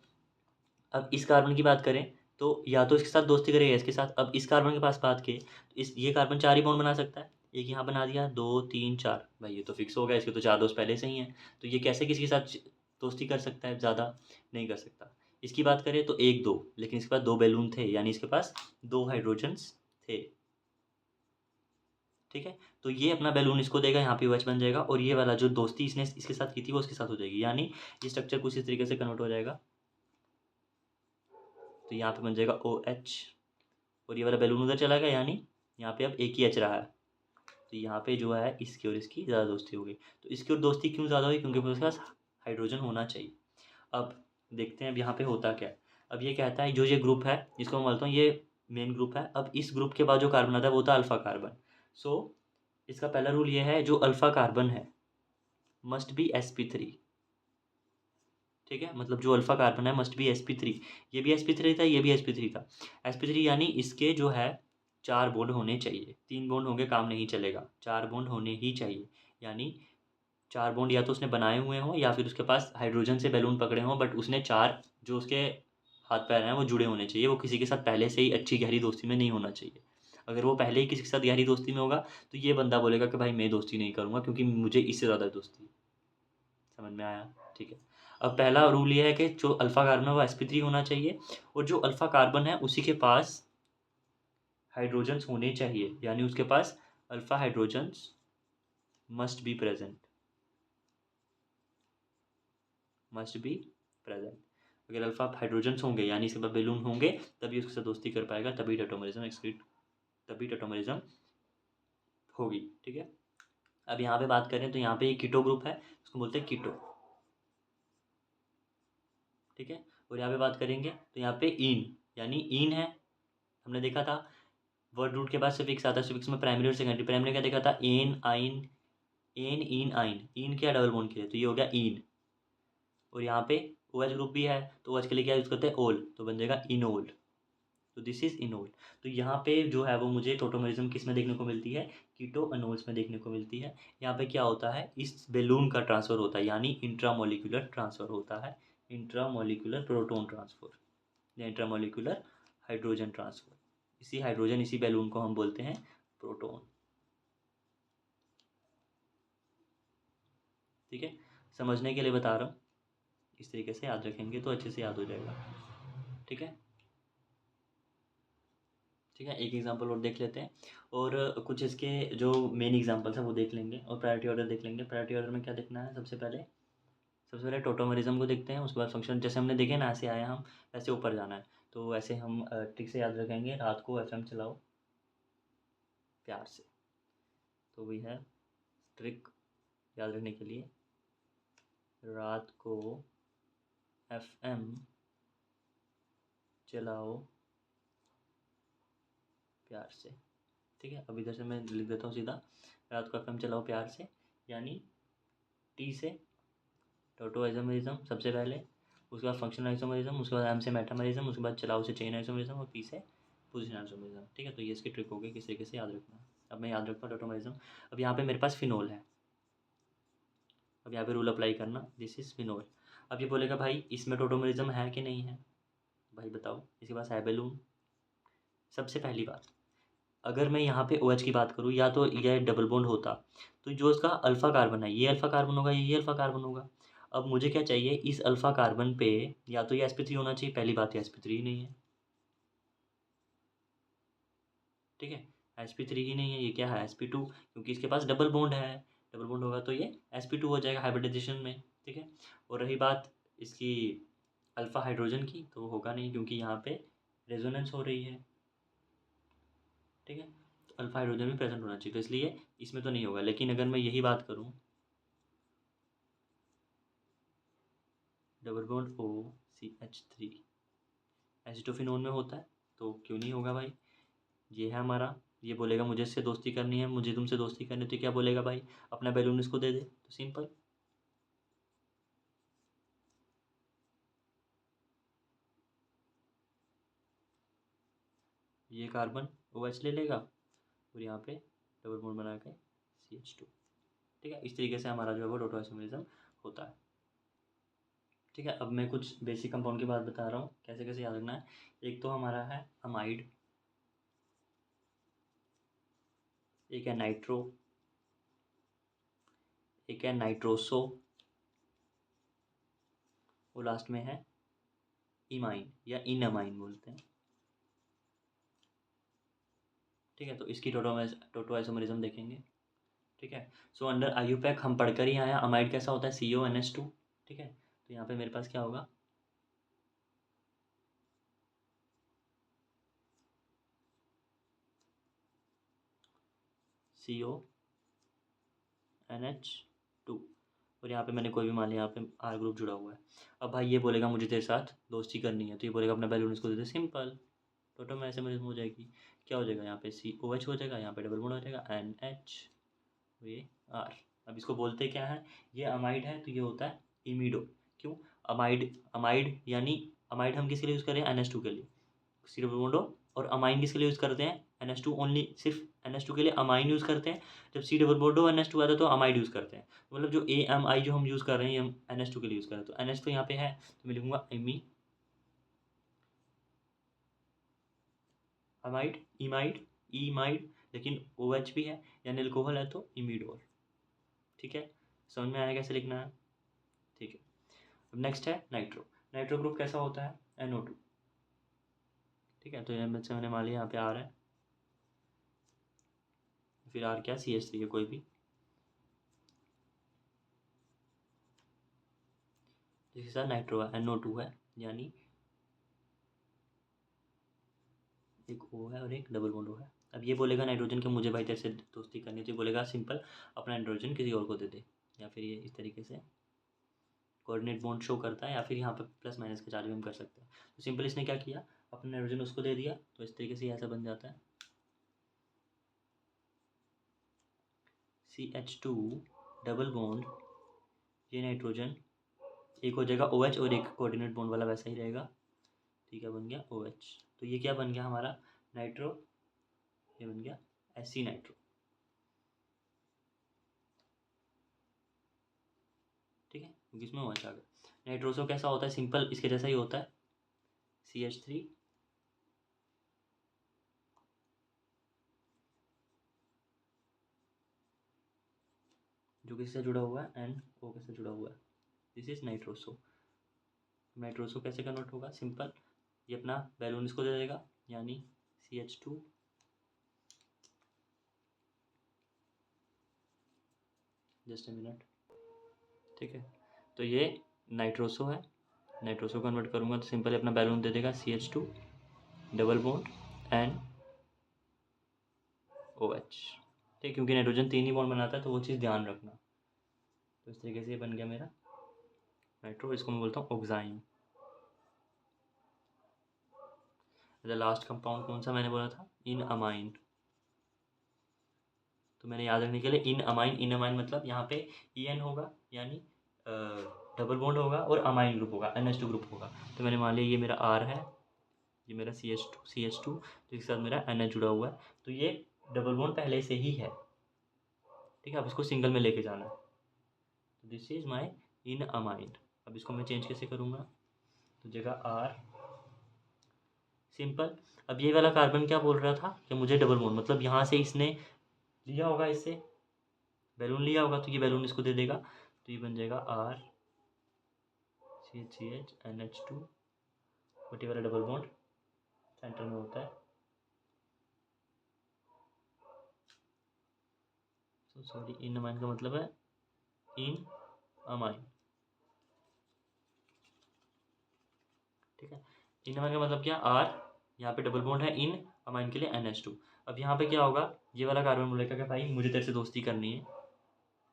अब इस कार्बन की बात करें, तो या तो इसके साथ दोस्ती करेगा इसके साथ। अब इस कार्बन के पास बात की, तो इस ये कार्बन 4 ही बॉन्ड बना सकता है। एक यहाँ बना दिया, 2 3 4, भाई ये तो फिक्स हो गया, इसके तो 4 दोस्त पहले से ही हैं। तो ये कैसे किसी के साथ दोस्ती कर सकता है, ज़्यादा नहीं कर सकता। इसकी बात करें तो 1 2, लेकिन इसके पास 2 बैलून थे, यानी इसके पास 2 हाइड्रोजन्स थे, ठीक है। तो ये अपना बैलून इसको देगा, यहाँ पे OH बन जाएगा, और ये वाला जो दोस्ती इसने इसके साथ की थी वो उसके साथ हो जाएगी, यानी ये स्ट्रक्चर कुछ इस तरीके से कन्वर्ट हो जाएगा। तो यहाँ पे बन जाएगा OH, और ये वाला बैलून उधर चला गया, यानी यहाँ पे अब एक ही H रहा है। तो यहाँ पे जो है इसकी और इसकी ज़्यादा दोस्ती हो गई। तो इसकी और दोस्ती क्यों ज़्यादा हुई, क्योंकि उसके पास हाइड्रोजन होना चाहिए। अब देखते हैं अब यहाँ पे होता क्या है। अब ये कहता है जो ये ग्रुप है, इसको मैं बोलता हूँ ये मेन ग्रुप है। अब इस ग्रुप के बाद जो कार्बन आता है वो होता है अल्फा कार्बन। सो इसका पहला रूल ये है, जो अल्फा कार्बन है मस्ट बी sp3, ठीक है। मतलब जो अल्फा कार्बन है मस्ट बी sp3। ये भी sp3 था, ये भी sp3 था। sp3 यानी इसके जो है 4 बॉन्ड होने चाहिए, 3 बॉन्ड होंगे काम नहीं चलेगा, 4 बॉन्ड होने ही चाहिए। यानी 4 बॉन्ड या तो उसने बनाए हुए हों, या फिर उसके पास हाइड्रोजन से बैलून पकड़े हों, बट उसने 4 जो उसके हाथ पैर हैं वो जुड़े होने चाहिए। वो किसी के साथ पहले से ही अच्छी गहरी दोस्ती में नहीं होना चाहिए। अगर वो पहले ही किसी के साथ गहरी दोस्ती में होगा, तो ये बंदा बोलेगा कि भाई मैं दोस्ती नहीं करूँगा, क्योंकि मुझे इससे ज़्यादा दोस्ती। समझ में आया, ठीक है। अब पहला रूल ये है कि जो अल्फा कार्बन है वो sp3 होना चाहिए, और जो अल्फा कार्बन है उसी के पास हाइड्रोजन्स होने चाहिए, यानी उसके पास alpha hydrogens must be present, must be present. अगर अल्फा हाइड्रोजन्स होंगे, यानी इसके पास बैलून होंगे, तभी उसके साथ दोस्ती कर पाएगा, तभी टोटोमरिज्म एक्सक्रीट, तभी टोटोमरिज्म होगी, ठीक है। अब यहाँ पे बात करें तो यहाँ पे एक कीटो ग्रुप है, उसको बोलते हैं कीटो, ठीक है। और यहाँ पे बात करेंगे तो यहाँ पे इन, यानी इन है, हमने देखा था वर्ड रूट के बाद सफिक्स आता है, सफिक्स में प्राइमरी और सेकेंडरी। प्राइमरी क्या देखा था, एन आइन, एन इन आइन, इन क्या डबल बॉन्ड के लिए, तो ये हो गया इन। और यहाँ पे OH ग्रुप भी है, तो OH के लिए क्या यूज़ करते हैं, ओल, तो बन जाएगा इनोल। तो दिस इज इनोल। तो यहाँ पे जो है वो मुझे टोटोमरिज्म किस में देखने को मिलती है, कीटो अनोल्स में देखने को मिलती है। यहाँ पे क्या होता है, इस बैलून का ट्रांसफ़र होता है, यानी इंट्रामोलिकुलर ट्रांसफ़र होता है, इंट्रामोलिकुलर प्रोटोन ट्रांसफ़र या इंट्रामोलिकुलर हाइड्रोजन ट्रांसफ़र। इसी हाइड्रोजन, इसी बैलून को हम बोलते हैं प्रोटोन, ठीक है। समझने के लिए बता रहा हूँ, इस तरीके से याद रखेंगे तो अच्छे से याद हो जाएगा, ठीक है। ठीक है, एक एग्जांपल और देख लेते हैं, और कुछ इसके जो मेन एग्जांपल्स हैं वो देख लेंगे, और प्रायोरिटी ऑर्डर देख लेंगे। प्रायोरिटी ऑर्डर में क्या देखना है, सबसे पहले टोटोमरिज्म को देखते हैं, उसके बाद फंक्शन, जैसे हमने देखे ना ऐसे आए हम, वैसे ऊपर जाना है। तो वैसे हम ट्रिक से याद रखेंगे, रात को FM चलाओ प्यार से। तो वही है ट्रिक याद रखने के लिए, रात को FM चलाओ प्यार से, ठीक है। अब इधर से मैं लिख देता हूँ सीधा, रात को FM चलाओ प्यार से, यानी T से टोटोइजमिज्म सबसे पहले, उसके बाद फंक्शनल आइसोमरिज्म, उसके बाद एम से मेटामरिज्म, उसके बाद चलाओ से चेन आइसोमरिज्म और पी से पोजिशन आइसोमरिज्म। ठीक है, तो ये इसकी ट्रिक हो गई किस तरीके से याद रखना है। अब मैं याद रखता हूँ टोटोमरिज्म। अब यहाँ पे मेरे पास फिनोल है, अब यहाँ पे रूल अप्लाई करना, दिस इज़ फिनोल। अब ये बोलेगा भाई इसमें टोटोमरिज्म है कि नहीं है, भाई बताओ, इसके पास है बैलून। सबसे पहली बात, अगर मैं यहाँ पे OH की बात करूँ या तो ये डबल बॉन्ड होता, तो जो इसका अल्फ़ा कार्बन है ये अल्फ़ा कार्बन होगा, ये अल्फ़ा कार्बन होगा। अब मुझे क्या चाहिए, इस अल्फ़ा कार्बन पे या तो ये sp3 होना चाहिए, पहली बात ये sp3 ही नहीं है। ठीक है, sp3 ही नहीं है, ये क्या है sp2, क्योंकि इसके पास डबल बॉन्ड है। डबल बॉन्ड होगा तो ये sp2 हो जाएगा हाइब्रिडाइजेशन में। ठीक है, और रही बात इसकी अल्फ़ा हाइड्रोजन की, तो होगा नहीं क्योंकि यहाँ पे रेजोनेंस हो रही है। ठीक है, तो अल्फ़ा हाइड्रोजन भी प्रेजेंट होना चाहिए, तो इसलिए इसमें तो नहीं होगा। लेकिन अगर मैं यही बात करूँ, डबल बॉन्ड OCH3 एसिटोफिनोन में होता है, तो क्यों नहीं होगा भाई। ये है हमारा, ये बोलेगा मुझे इससे दोस्ती करनी है, मुझे तुमसे दोस्ती करनी है, तो क्या बोलेगा भाई, अपना बैलून इसको दे दे, तो सिंपल। ये कार्बन OH ले लेगा और यहाँ पे डबल बॉन्ड बना के CH2। ठीक है, इस तरीके से हमारा जो है वो टोटोआइसोमरिज्म होता है। ठीक है, अब मैं कुछ बेसिक कंपाउंड की बात बता रहा हूँ कैसे कैसे याद रखना है। एक तो हमारा है अमाइड, एक है नाइट्रो, एक है नाइट्रोसो, और लास्ट में है इमाइन या इनअमाइन बोलते हैं। ठीक है, तो इसकी टोटोआइसोमरिज्म देखेंगे। ठीक है, सो अंडर IUPAC हम पढ़कर ही आया अमाइड कैसा होता है, CONH2। ठीक है, तो यहाँ पे मेरे पास क्या होगा, CONH2, और यहाँ पे मैंने कोई भी मान लिया, यहाँ पे R ग्रुप जुड़ा हुआ है। अब भाई ये बोलेगा मुझे तेरे साथ दोस्ती करनी है, तो ये बोलेगा अपना बैलून इसको दे दे, सिंपल। टोटोआइसोमरिज्म हो जाएगी। क्या हो जाएगा, यहाँ पे COH हो जाएगा, यहाँ पे डबल बॉन्ड हो जाएगा NH, ये R। अब इसको बोलते क्या है, ये अमाइड है तो ये होता है इमिडो। क्यों, अमाइड, अमाइड यानी अमाइड हम किसके लिए यूज़ कर रहे हैं, NH2 के लिए, सी डबल बॉन्ड हो। और अमाइन किसके लिए यूज़ करते हैं, NH2 ओनली, सिर्फ NH2 के लिए अमाइन यूज़ करते हैं। जब सी डबल बॉन्ड हो NH2 आता है तो अमाइड यूज़ करते हैं। मतलब जो AMI जो हम यूज़ कर रहे हैं हम NH2 के लिए यूज़ कर रहे हैं, तो NH तो यहाँ पे है, तो मैं लिखूँगा अमाइड, इमाइड, ईमाइड, लेकिन OH भी है यानी अल्कोहल है तो इमिडोल। ठीक है, समझ में आया कैसे लिखना है। ठीक है, अब नेक्स्ट है नाइट्रो। नाइट्रो ग्रुप कैसा होता है, NO2। ठीक है, तो ये बच्चे मैंने मान लिया यहाँ पे R है, फिर R क्या, CH3 है कोई भी, जिसके साथ नाइट्रो है, NO2 है, यानी एक O है और एक डबल बॉन्ड O है। अब ये बोलेगा नाइट्रोजन के मुझे भाई तेरे से दोस्ती करनी है, तो ये बोलेगा सिंपल अपना नाइट्रोजन किसी और को दे दे, या फिर ये इस तरीके से कोऑर्डिनेट बॉन्ड शो करता है, या फिर यहाँ पे प्लस माइनस का चार्ज भी हम कर सकते हैं। तो सिंपल इसने क्या किया, अपना नाइट्रोजन उसको दे दिया, तो इस तरीके से ऐसा बन जाता है CH2 डबल बॉन्ड, ये नाइट्रोजन एक हो जाएगा OH, और एक कोऑर्डिनेट बॉन्ड वाला वैसा ही रहेगा। ठीक है, बन गया OH। तो ये क्या बन गया हमारा नाइट्रो, ये बन गया Sc नाइट्रो। ठीक है, क्योंकि इसमें OH आ गया। नाइट्रोसो कैसा होता है, सिंपल इसके जैसा ही होता है, CH3 जो किससे जुड़ा हुआ है, NO के से जुड़ा हुआ है, दिस इज नाइट्रोसो। नाइट्रोसो कैसे कन्वर्ट होगा, सिंपल, ये अपना बैलून इसको दे देगा, यानी CH2 जस्ट ए मिनट। ठीक है, तो ये नाइट्रोसो है, नाइट्रोसो कन्वर्ट करूँगा तो सिंपल अपना बैलून दे देगा CH2 डबल बॉन्ड NOH। ठीक, क्योंकि नाइट्रोजन 3 ही बॉन्ड बनाता है, तो वो चीज़ ध्यान रखना। तो इस तरीके से ये बन गया मेरा नाइट्रो, इसको मैं बोलता हूँ ऑक्साइन। लास्ट कंपाउंड कौन सा मैंने बोला था, इन अमाइन। तो मैंने याद रखने के लिए इन अमाइन, इन अमाइन मतलब यहाँ पे EN होगा, यानी डबल बॉन्ड होगा और अमाइन ग्रुप होगा, NH2 ग्रुप होगा। तो मैंने मान लिया ये मेरा R है, ये मेरा CH2 जिसके साथ मेरा NH जुड़ा हुआ है, तो ये डबल बॉन्ड पहले से ही है, ठीक है। अब इसको सिंगल में लेके जाना है, तो this is my in amine. अब इसको मैं चेंज कैसे करूँगा, तो जगह R सिंपल। अब ये वाला कार्बन क्या बोल रहा था कि मुझे डबल बॉन्ड, मतलब यहाँ से इसने लिया होगा, इससे बैलून लिया होगा, तो ये बैलून इसको दे देगा, तो ये बन जाएगा R CH NH2, वटी वाला डबल बॉन्ड सेंटर में होता है। सो सॉरी, इन अमाइन का मतलब है इन अमाइन, ठीक है। इन अमाइन का मतलब क्या, R, यहाँ पे डबल बॉन्ड है इन अमाइन के लिए NH2। अब यहाँ पे क्या होगा, ये वाला कार्बन बोलेगा कि भाई मुझे तेरे से दोस्ती करनी है,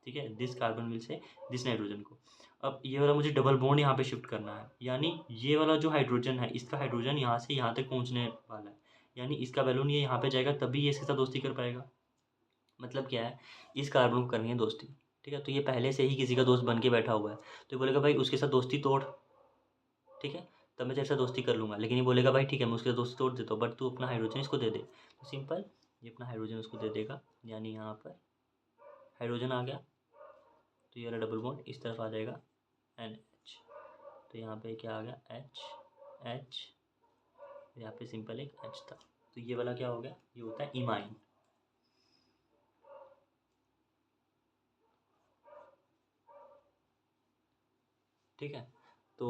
ठीक है, this carbon will say this nitrogen को। अब ये वाला मुझे डबल बॉन्ड यहाँ पे शिफ्ट करना है, यानी ये वाला जो हाइड्रोजन है, इसका हाइड्रोजन यहाँ से यहाँ तक पहुँचने वाला है, यानी इसका बैलून ये यहाँ पे जाएगा, तभी ये इसके साथ दोस्ती कर पाएगा। मतलब क्या है, इस कार्बन को करनी है दोस्ती, ठीक है। तो ये पहले से ही किसी का दोस्त बन के बैठा हुआ है, तो ये बोलेगा भाई उसके साथ दोस्ती तोड़, ठीक है, तब मैं तेरे साथ दोस्ती कर लूँगा। लेकिन ये बोलेगा भाई ठीक है मैं उसके साथ दोस्ती तोड़ देता हूँ, बट तू अपना हाइड्रोजन इसको दे दे, तो सिंपल ये अपना हाइड्रोजन उसको दे देगा, यानी यहाँ पर हाइड्रोजन आ गया, तो ये वाला डबल बॉन्ड इस तरफ आ जाएगा NH, तो यहाँ पे क्या आ गया H, यहाँ पे सिंपल एक H था, तो ये वाला क्या हो गया, ये होता है इमाइन, ठीक है। तो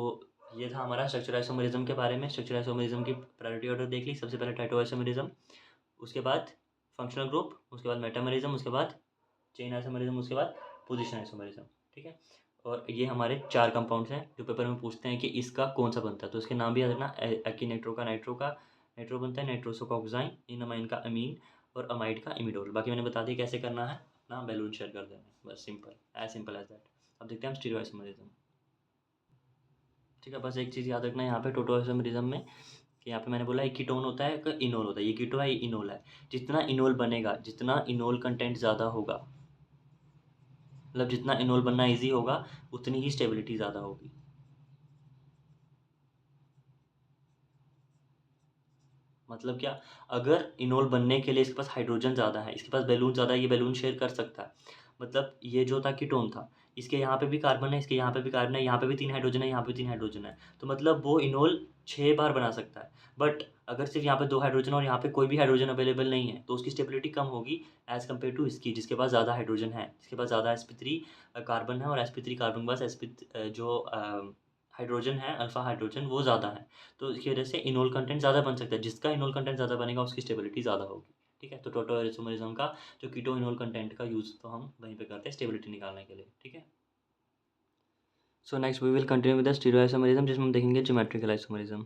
ये था हमारा स्ट्रक्चर आइसोमेरिज्म के बारे में। स्ट्रक्चर आइसोमेरिज्म की प्रायोरिटी ऑर्डर देख ली, सबसे पहले टाइटो आइसोमेरिज्म, उसके बाद फंक्शनल ग्रुप, उसके बाद मेटामेरिज्म, उसके बाद चेन आइसोमेरिज्म, उसके बाद पोजीशन आइसोमेरिज्म, ठीक है। और ये हमारे 4 कंपाउंड्स हैं जो पेपर में पूछते हैं कि इसका कौन सा बनता है, तो इसके नाम भी याद रखना, एक्टिनेट्रो का नाइट्रो बनता है, नाइट्रोसो का ऑक्साइन, इन अमाइन का अमीन और अमाइड का इमिडोल। बाकी मैंने बता दिया कैसे करना है, अपना बैलून शेयर कर देना है, बस सिंपल एज दैट। अब देखते हैं हम स्टीरियो आइसोमेरिज्म, ठीक है। बस एक चीज़ याद रखना यहाँ पे टोटो आइसोमेरिज्म में, कि यहाँ पे मैंने बोला एक कीटोन होता है, एक इनोल होता है, ये कीटो है, ये इनोल है। जितना इनोल बनेगा, जितना इनोल कंटेंट ज़्यादा होगा, मतलब जितना इनोल बनना इजी होगा, उतनी ही स्टेबिलिटी ज़्यादा होगी। मतलब क्या, अगर इनोल बनने के लिए इसके पास हाइड्रोजन ज़्यादा है, इसके पास बैलून ज़्यादा है, ये बैलून शेयर कर सकता है, मतलब ये जो था कीटोन था, इसके यहाँ पे भी कार्बन है, इसके यहाँ पे भी कार्बन है, यहाँ पे भी 3 हाइड्रोजन है, यहाँ पे 3 हाइड्रोजन है, तो मतलब वो इनोल 6 बार बना सकता है। बट अगर सिर्फ यहाँ पे 2 हाइड्रोजन और यहाँ पे कोई भी हाइड्रोजन अवेलेबल नहीं है, तो उसकी स्टेबिलिटी कम होगी एज़ कम्पेयर टू इसकी, जिसके पास ज़्यादा हाइड्रोजन है, जिसके पास ज़्यादा sp3 कार्बन है, और sp3 कार्बन के पास जो हाइड्रोजन है, अल्फा हाइड्रोजन, वो ज़्यादा है। तो इसकी वजह से इनोल कंटेंट ज़्यादा बन सकता है, जिसका इनोल कंटेंट ज़्यादा बनेगा उसकी स्टेबिलिटी ज़्यादा होगी, ठीक है। तो टोटो आइसोमेरिज्म का जो कीटो इनोल कंटेंट का यूज़ तो हम वहीं पे करते हैं स्टेबिलिटी निकालने के लिए, ठीक है। So next we will continue with the stereo isomerism, जिसमें हम देखेंगे ज्योमेट्रिकल आइसोमेरिज्म।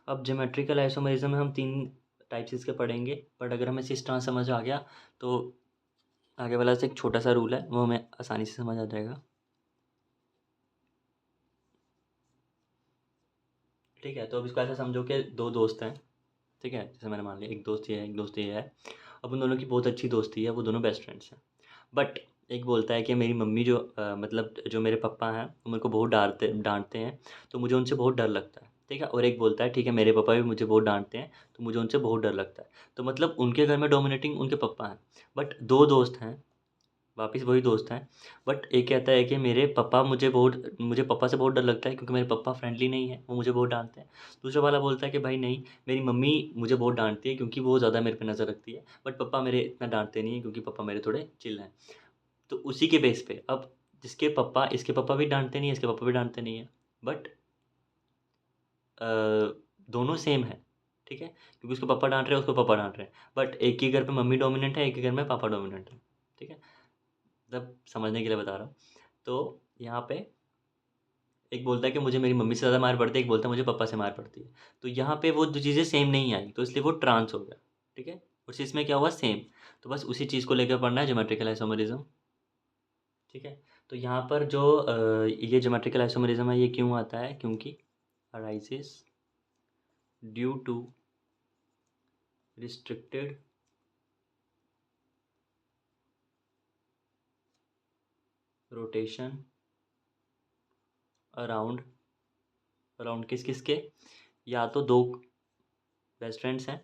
अब ज्योमेट्रिकल आइसोमेरिज्म में हम 3 टाइप्स इसके पढ़ेंगे, बट अगर हमें इस तरह समझ आ गया तो आगे वाला से एक छोटा सा रूल है, वो हमें आसानी से समझ आ जाएगा, ठीक है। तो अब इसको ऐसा समझो कि 2 दोस्त हैं, ठीक है, जैसे मैंने मान लिया एक दोस्त ये है, एक दोस्त ये है। अब उन दोनों की बहुत अच्छी दोस्ती है, वो दोनों बेस्ट फ्रेंड्स हैं। बट एक बोलता है कि मेरी मम्मी जो मतलब जो मेरे पापा हैं वो मेरे को बहुत डांटते हैं, तो मुझे उनसे बहुत डर लगता है, ठीक है। और एक बोलता है ठीक है मेरे पापा भी मुझे बहुत डांटते हैं, तो मुझे उनसे बहुत डर लगता है। तो मतलब उनके घर में डोमिनेटिंग उनके पापा हैं, बट 2 दोस्त हैं, वापस वही दोस्त हैं। बट एक कहता है कि मुझे पापा से बहुत डर लगता है क्योंकि मेरे पापा फ्रेंडली नहीं है, वो मुझे बहुत डांटते हैं। दूसरा वाला बोलता है कि भाई नहीं, मेरी मम्मी मुझे बहुत डांटती है क्योंकि वो ज़्यादा मेरे पे नज़र रखती है, बट पापा मेरे इतना डांटते नहीं है क्योंकि पापा मेरे थोड़े चिल हैं। तो उसी के बेस पे अब जिसके पापा, इसके पापा भी डांटते नहीं है, इसके पापा भी डांटते नहीं है, बट दोनों सेम है, ठीक है, क्योंकि उसके पापा डांट रहे हैं, उसको पापा डांट रहे हैं, बट एक के घर पे मम्मी डोमिनेंट है, एक के घर में पापा डोमिनेंट है, ठीक है। मतलब समझने के लिए बता रहा हूँ। तो यहाँ पे एक बोलता है कि मुझे मेरी मम्मी से ज़्यादा मार पड़ती है, एक बोलता है मुझे पापा से मार पड़ती है। तो यहाँ पे वो 2 चीज़ें सेम नहीं आई, तो इसलिए वो ट्रांस हो गया, ठीक है। उस चीज़ में क्या हुआ, सेम। तो बस उसी चीज़ को लेकर पढ़ना है, ज्योमेट्रिकल आइसोमेरिज्म, ठीक है। तो यहाँ पर जो ये ज्योमेट्रिकल आइसोमेरिज्म है, ये क्यों आता है, क्योंकि arises due to restricted rotation around किस किस के, या तो दो बेस्ट फ्रेंड्स हैं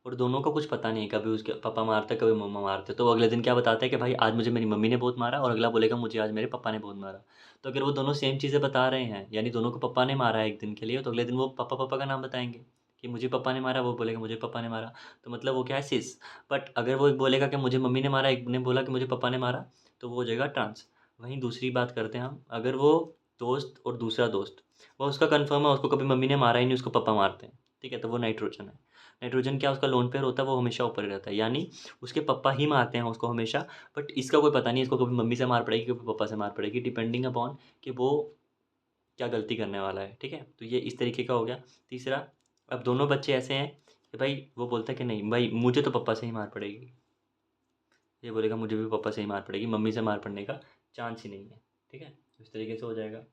और दोनों को कुछ पता नहीं है, कभी उसके पापा मारते कभी मम्मा मारते, तो वो अगले दिन क्या बताते हैं कि भाई आज मुझे मेरी मम्मी ने बहुत मारा, और अगला बोलेगा मुझे आज मेरे पापा ने बहुत मारा। तो अगर वो दोनों सेम चीज़ें बता रहे हैं, यानी दोनों को पापा ने मारा है एक दिन के लिए, तो अगले दिन वो पापा पापा का नाम बताएंगे कि मुझे पापा ने मारा, वो बोलेगा मुझे पापा ने मारा। तो मतलब वो क्या है, सिस। बट अगर वो एक बोलेगा कि मुझे मम्मी ने मारा, एक ने बोला कि मुझे पापा ने मारा, तो वो हो जाएगा ट्रांस। वहीं दूसरी बात करते हैं हम, अगर वो दोस्त और दूसरा दोस्त, वो उसका कन्फर्म है उसको कभी मम्मी ने मारा ही नहीं, उसको पापा मारते हैं, ठीक है, तो वो नाइट्रोजन है। नाइट्रोजन क्या, उसका लोन पेयर होता है, वो हमेशा ऊपर ही रहता है, यानी उसके पापा ही मारते हैं उसको हमेशा। बट इसका कोई पता नहीं, इसको कभी मम्मी से मार पड़ेगी कभी पापा से मार पड़ेगी, डिपेंडिंग अपॉन कि वो क्या गलती करने वाला है, ठीक है। तो ये इस तरीके का हो गया। तीसरा, अब दोनों बच्चे ऐसे हैं कि भाई वो बोलता है कि नहीं भाई मुझे तो पापा से ही मार पड़ेगी, ये बोलेगा मुझे भी पापा से ही मार पड़ेगी, मम्मी से मार पड़ने का चांस ही नहीं है, ठीक है। तो इस तरीके से हो जाएगा।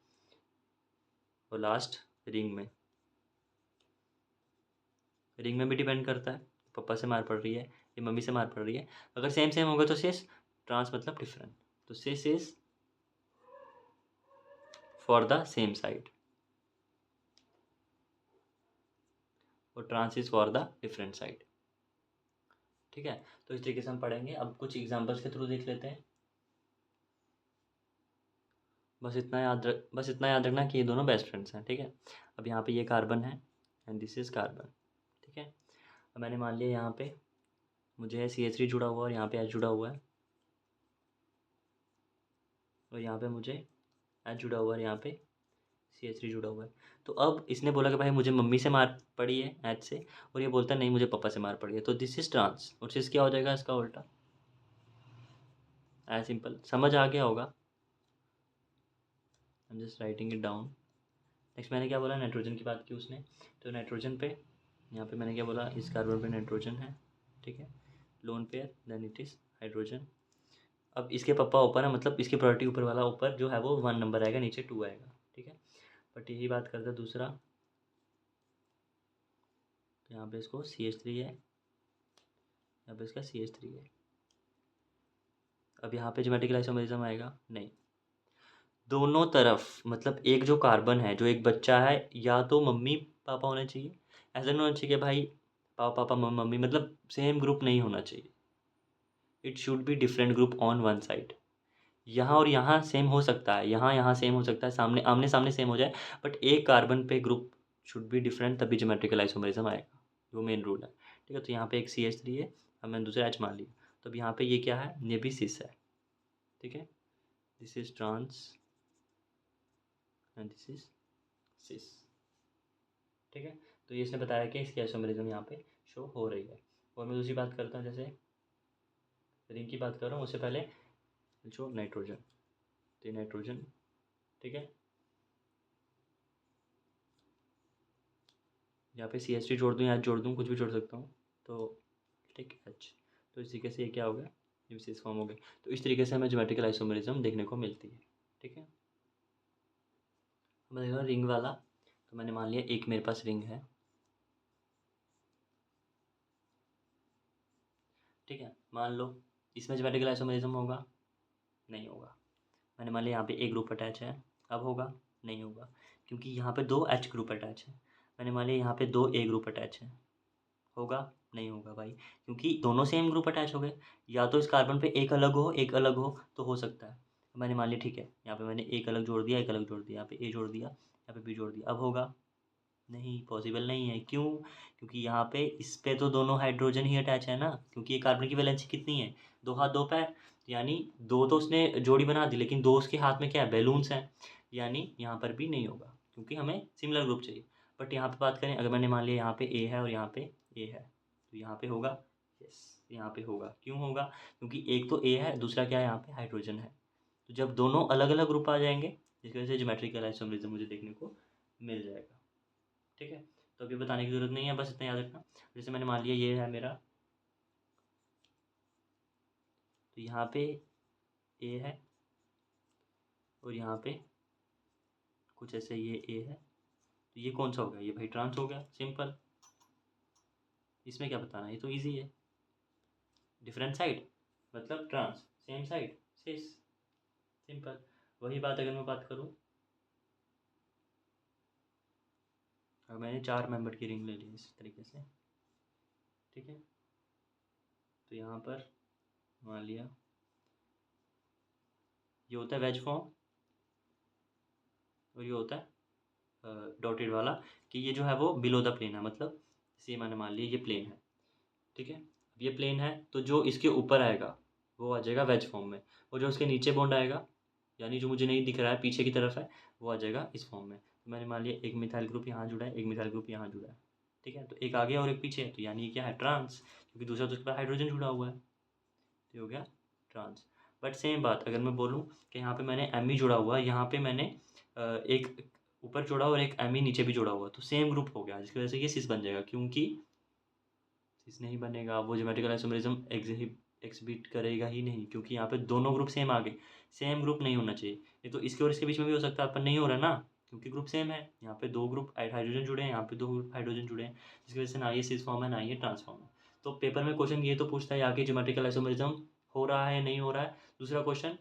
और लास्ट, रिंग में भी डिपेंड करता है, पापा से मार पड़ रही है या मम्मी से मार पड़ रही है। अगर सेम सेम होगा तो सिस, ट्रांस मतलब डिफरेंट, तो cis is for the same side और trans is for the different side, ठीक है। तो इस तरीके से हम पढ़ेंगे। अब कुछ एग्जांपल्स के थ्रू देख लेते हैं। बस इतना याद रखना कि ये दोनों बेस्ट फ्रेंड्स हैं, ठीक है। अब यहाँ पे ये कार्बन है एंड दिस इज कार्बन, ठीक है। अब मैंने मान लिया यहाँ पे मुझे CH3 जुड़ा हुआ और यहाँ पे H जुड़ा हुआ है, और यहाँ पे मुझे H जुड़ा हुआ है, यहाँ पे CH3 जुड़ा हुआ है। तो अब इसने बोला कि भाई मुझे मम्मी से मार पड़ी है H से, और ये बोलता है नहीं मुझे पापा से मार पड़ी है, तो दिस इज ट्रांस, और सिस क्या हो जाएगा इसका उल्टा। एज सिंपल, समझ आ गया होगा। I am just writing it down. Next मैंने क्या बोला, नाइट्रोजन की बात की उसने, तो नाइट्रोजन पे यहाँ पे मैंने क्या बोला, इस कार्बन पे नाइट्रोजन है, ठीक है, lone pair, then it is hydrogen. अब इसके पापा ऊपर है, मतलब इसकी प्रायोरिटी ऊपर वाला ऊपर जो है वो 1 नंबर आएगा, नीचे 2 आएगा, ठीक है। बट यही बात करते हैं दूसरा, तो यहाँ पे इसको CH3 है, यहाँ पे इसका CH3 है। अब यहाँ पे ज्योमेट्रिकल आइसोमेरिज्म आएगा नहीं, दोनों तरफ, मतलब एक जो कार्बन है जो एक बच्चा है, या तो मम्मी पापा होने चाहिए, ऐसा नहीं होना चाहिए कि भाई पापा पापा मम्मी, मतलब सेम ग्रुप नहीं होना चाहिए। It should be different group on one side. यहाँ और यहाँ सेम हो सकता है, यहाँ यहाँ सेम हो सकता है, सामने आमने सामने सेम हो जाए, बट एक कार्बन पे ग्रुप शुड बी डिफरेंट, तभी ज्योमेट्रिकल आइसोमेरिज्म आएगा, वो मेन रूल है, ठीक है। तो यहाँ पे एक CH3 है, अब मैंने दूसरा H मान लिया, तो अब यहाँ पे ये क्या है, ये भी सिस है, ठीक है, this is trans and this is cis, ठीक है। तो ये इसने बताया कि इसकी आइसोमेरिज्म यहाँ पे शो हो रही है। और मैं दूसरी बात करता हूँ, जैसे रिंग की बात कर रहा हूँ, उससे पहले जो नाइट्रोजन, तो ये नाइट्रोजन, ठीक है, यहाँ पे CH3 जोड़ दूँ या H जोड़ दूँ, कुछ भी जोड़ सकता हूँ, तो ठीक H। तो इस तरीके से ये क्या हो गया, ये विशेष फॉर्म हो गया। तो इस तरीके से हमें ज्योमेट्रिकल आइसोमेरिज्म देखने को मिलती है, ठीक है। मैं देखा रिंग वाला, तो मैंने मान लिया एक मेरे पास रिंग है, ठीक है, मान लो इसमें ज्योमेट्रिकल आइसोमेरिज्म होगा, नहीं होगा। मैंने मान लिया यहाँ पे A ग्रुप अटैच है, अब होगा, नहीं होगा, क्योंकि यहाँ पे 2 H ग्रुप अटैच है। मैंने मान लिया यहाँ पे 2 A ग्रुप अटैच है, होगा, नहीं होगा भाई, क्योंकि दोनों सेम ग्रुप अटैच हो गए। या तो इस कार्बन पे एक अलग हो एक अलग हो तो हो सकता है। मैंने मान लिया ठीक है, यहाँ पे मैंने एक अलग जोड़ दिया एक अलग जोड़ दिया, यहाँ पे A जोड़ दिया यहाँ पे B जोड़ दिया, अब होगा, नहीं, पॉसिबल नहीं है। क्यों? क्योंकि यहाँ पे इस पे तो दोनों हाइड्रोजन ही अटैच है ना, क्योंकि ये कार्बन की वैलेंसी कितनी है, 2 हाथ 2 पैर, यानी 2 तो उसने जोड़ी बना दी, लेकिन 2 उसके हाथ में क्या है, बैलून्स हैं, यानी यहाँ पर भी नहीं होगा, क्योंकि हमें सिमिलर ग्रुप चाहिए। बट यहाँ पे बात करें, अगर मैंने मान लिया यहाँ पे A है और यहाँ पे A है, तो यहाँ पे होगा, यस, यहाँ पे होगा। क्यों होगा? क्योंकि एक तो A है, दूसरा क्या है, यहाँ पे हाइड्रोजन है। तो जब दोनों अलग अलग ग्रुप आ जाएंगे, जिसकी वजह से ज्योमेट्रिकल आइसोमेरिज्म मुझे देखने को मिल जाएगा, ठीक है। तो अभी बताने की ज़रूरत नहीं है, बस इतना याद रखना। जैसे मैंने मान लिया ये है मेरा, तो यहाँ पे A है और यहाँ पे कुछ ऐसे ये A है, तो ये कौन सा हो गया, ये भाई ट्रांस हो गया, सिंपल। इसमें क्या बताना, ये तो इजी है। डिफरेंट साइड मतलब ट्रांस, सेम साइड सिस, सिंपल। वही बात अगर मैं बात करूँ, मैंने 4 मेंबर की रिंग ले ली इस तरीके से, ठीक है। तो यहाँ पर मान लिया ये होता है वेज फॉर्म, और ये होता है डॉटेड वाला, कि ये जो है वो बिलो द प्लेन है, मतलब जैसे मैंने मान लिया ये प्लेन है, ठीक है। अब ये प्लेन है तो जो इसके ऊपर आएगा वो आ जाएगा वेज फॉर्म में, और जो उसके नीचे बॉन्ड आएगा, यानी जो मुझे नहीं दिख रहा है पीछे की तरफ है, वो आ जाएगा इस फॉर्म में। तो मैंने मान लिया एक मिथाइल ग्रुप यहाँ जुड़ा है, एक मिथाइल ग्रुप यहाँ जुड़ा है, ठीक है। तो एक आगे और एक पीछे है, तो यानी ये क्या है, ट्रांस, क्योंकि दूसरा तो उसके पास हाइड्रोजन जुड़ा हुआ है, तो ये हो गया ट्रांस। बट सेम बात अगर मैं बोलूँ कि यहाँ पे मैंने एम जुड़ा हुआ है, यहाँ पे मैंने एक ऊपर जोड़ा और एक एम नीचे भी जोड़ा हुआ, तो सेम ग्रुप हो गया, जिसकी वजह से ये सिस बन जाएगा, क्योंकि सिस नहीं बनेगा, वो ज्योमेट्रिकल आइसोमेरिज्म एग्जिबिट करेगा ही नहीं, क्योंकि यहाँ पे दोनों ग्रुप सेम आ गए। सेम ग्रुप नहीं होना चाहिए, ये तो इसके और इसके बीच में भी हो सकता है, पर नहीं हो रहा ना, क्योंकि ग्रुप सेम है। यहाँ पे 2 ग्रुप हाइड्रोजन जुड़े हैं, यहाँ पे 2 ग्रुप हाइड्रोजन जुड़े हैं, जिसकी वजह से ना ये सिस फॉर्म है ना ये ट्रांसफॉर्म है। तो पेपर में क्वेश्चन ये तो पूछता है आगे ज्योमेट्रिकल आइसोमेरिज्म हो रहा है नहीं हो रहा है। दूसरा क्वेश्चन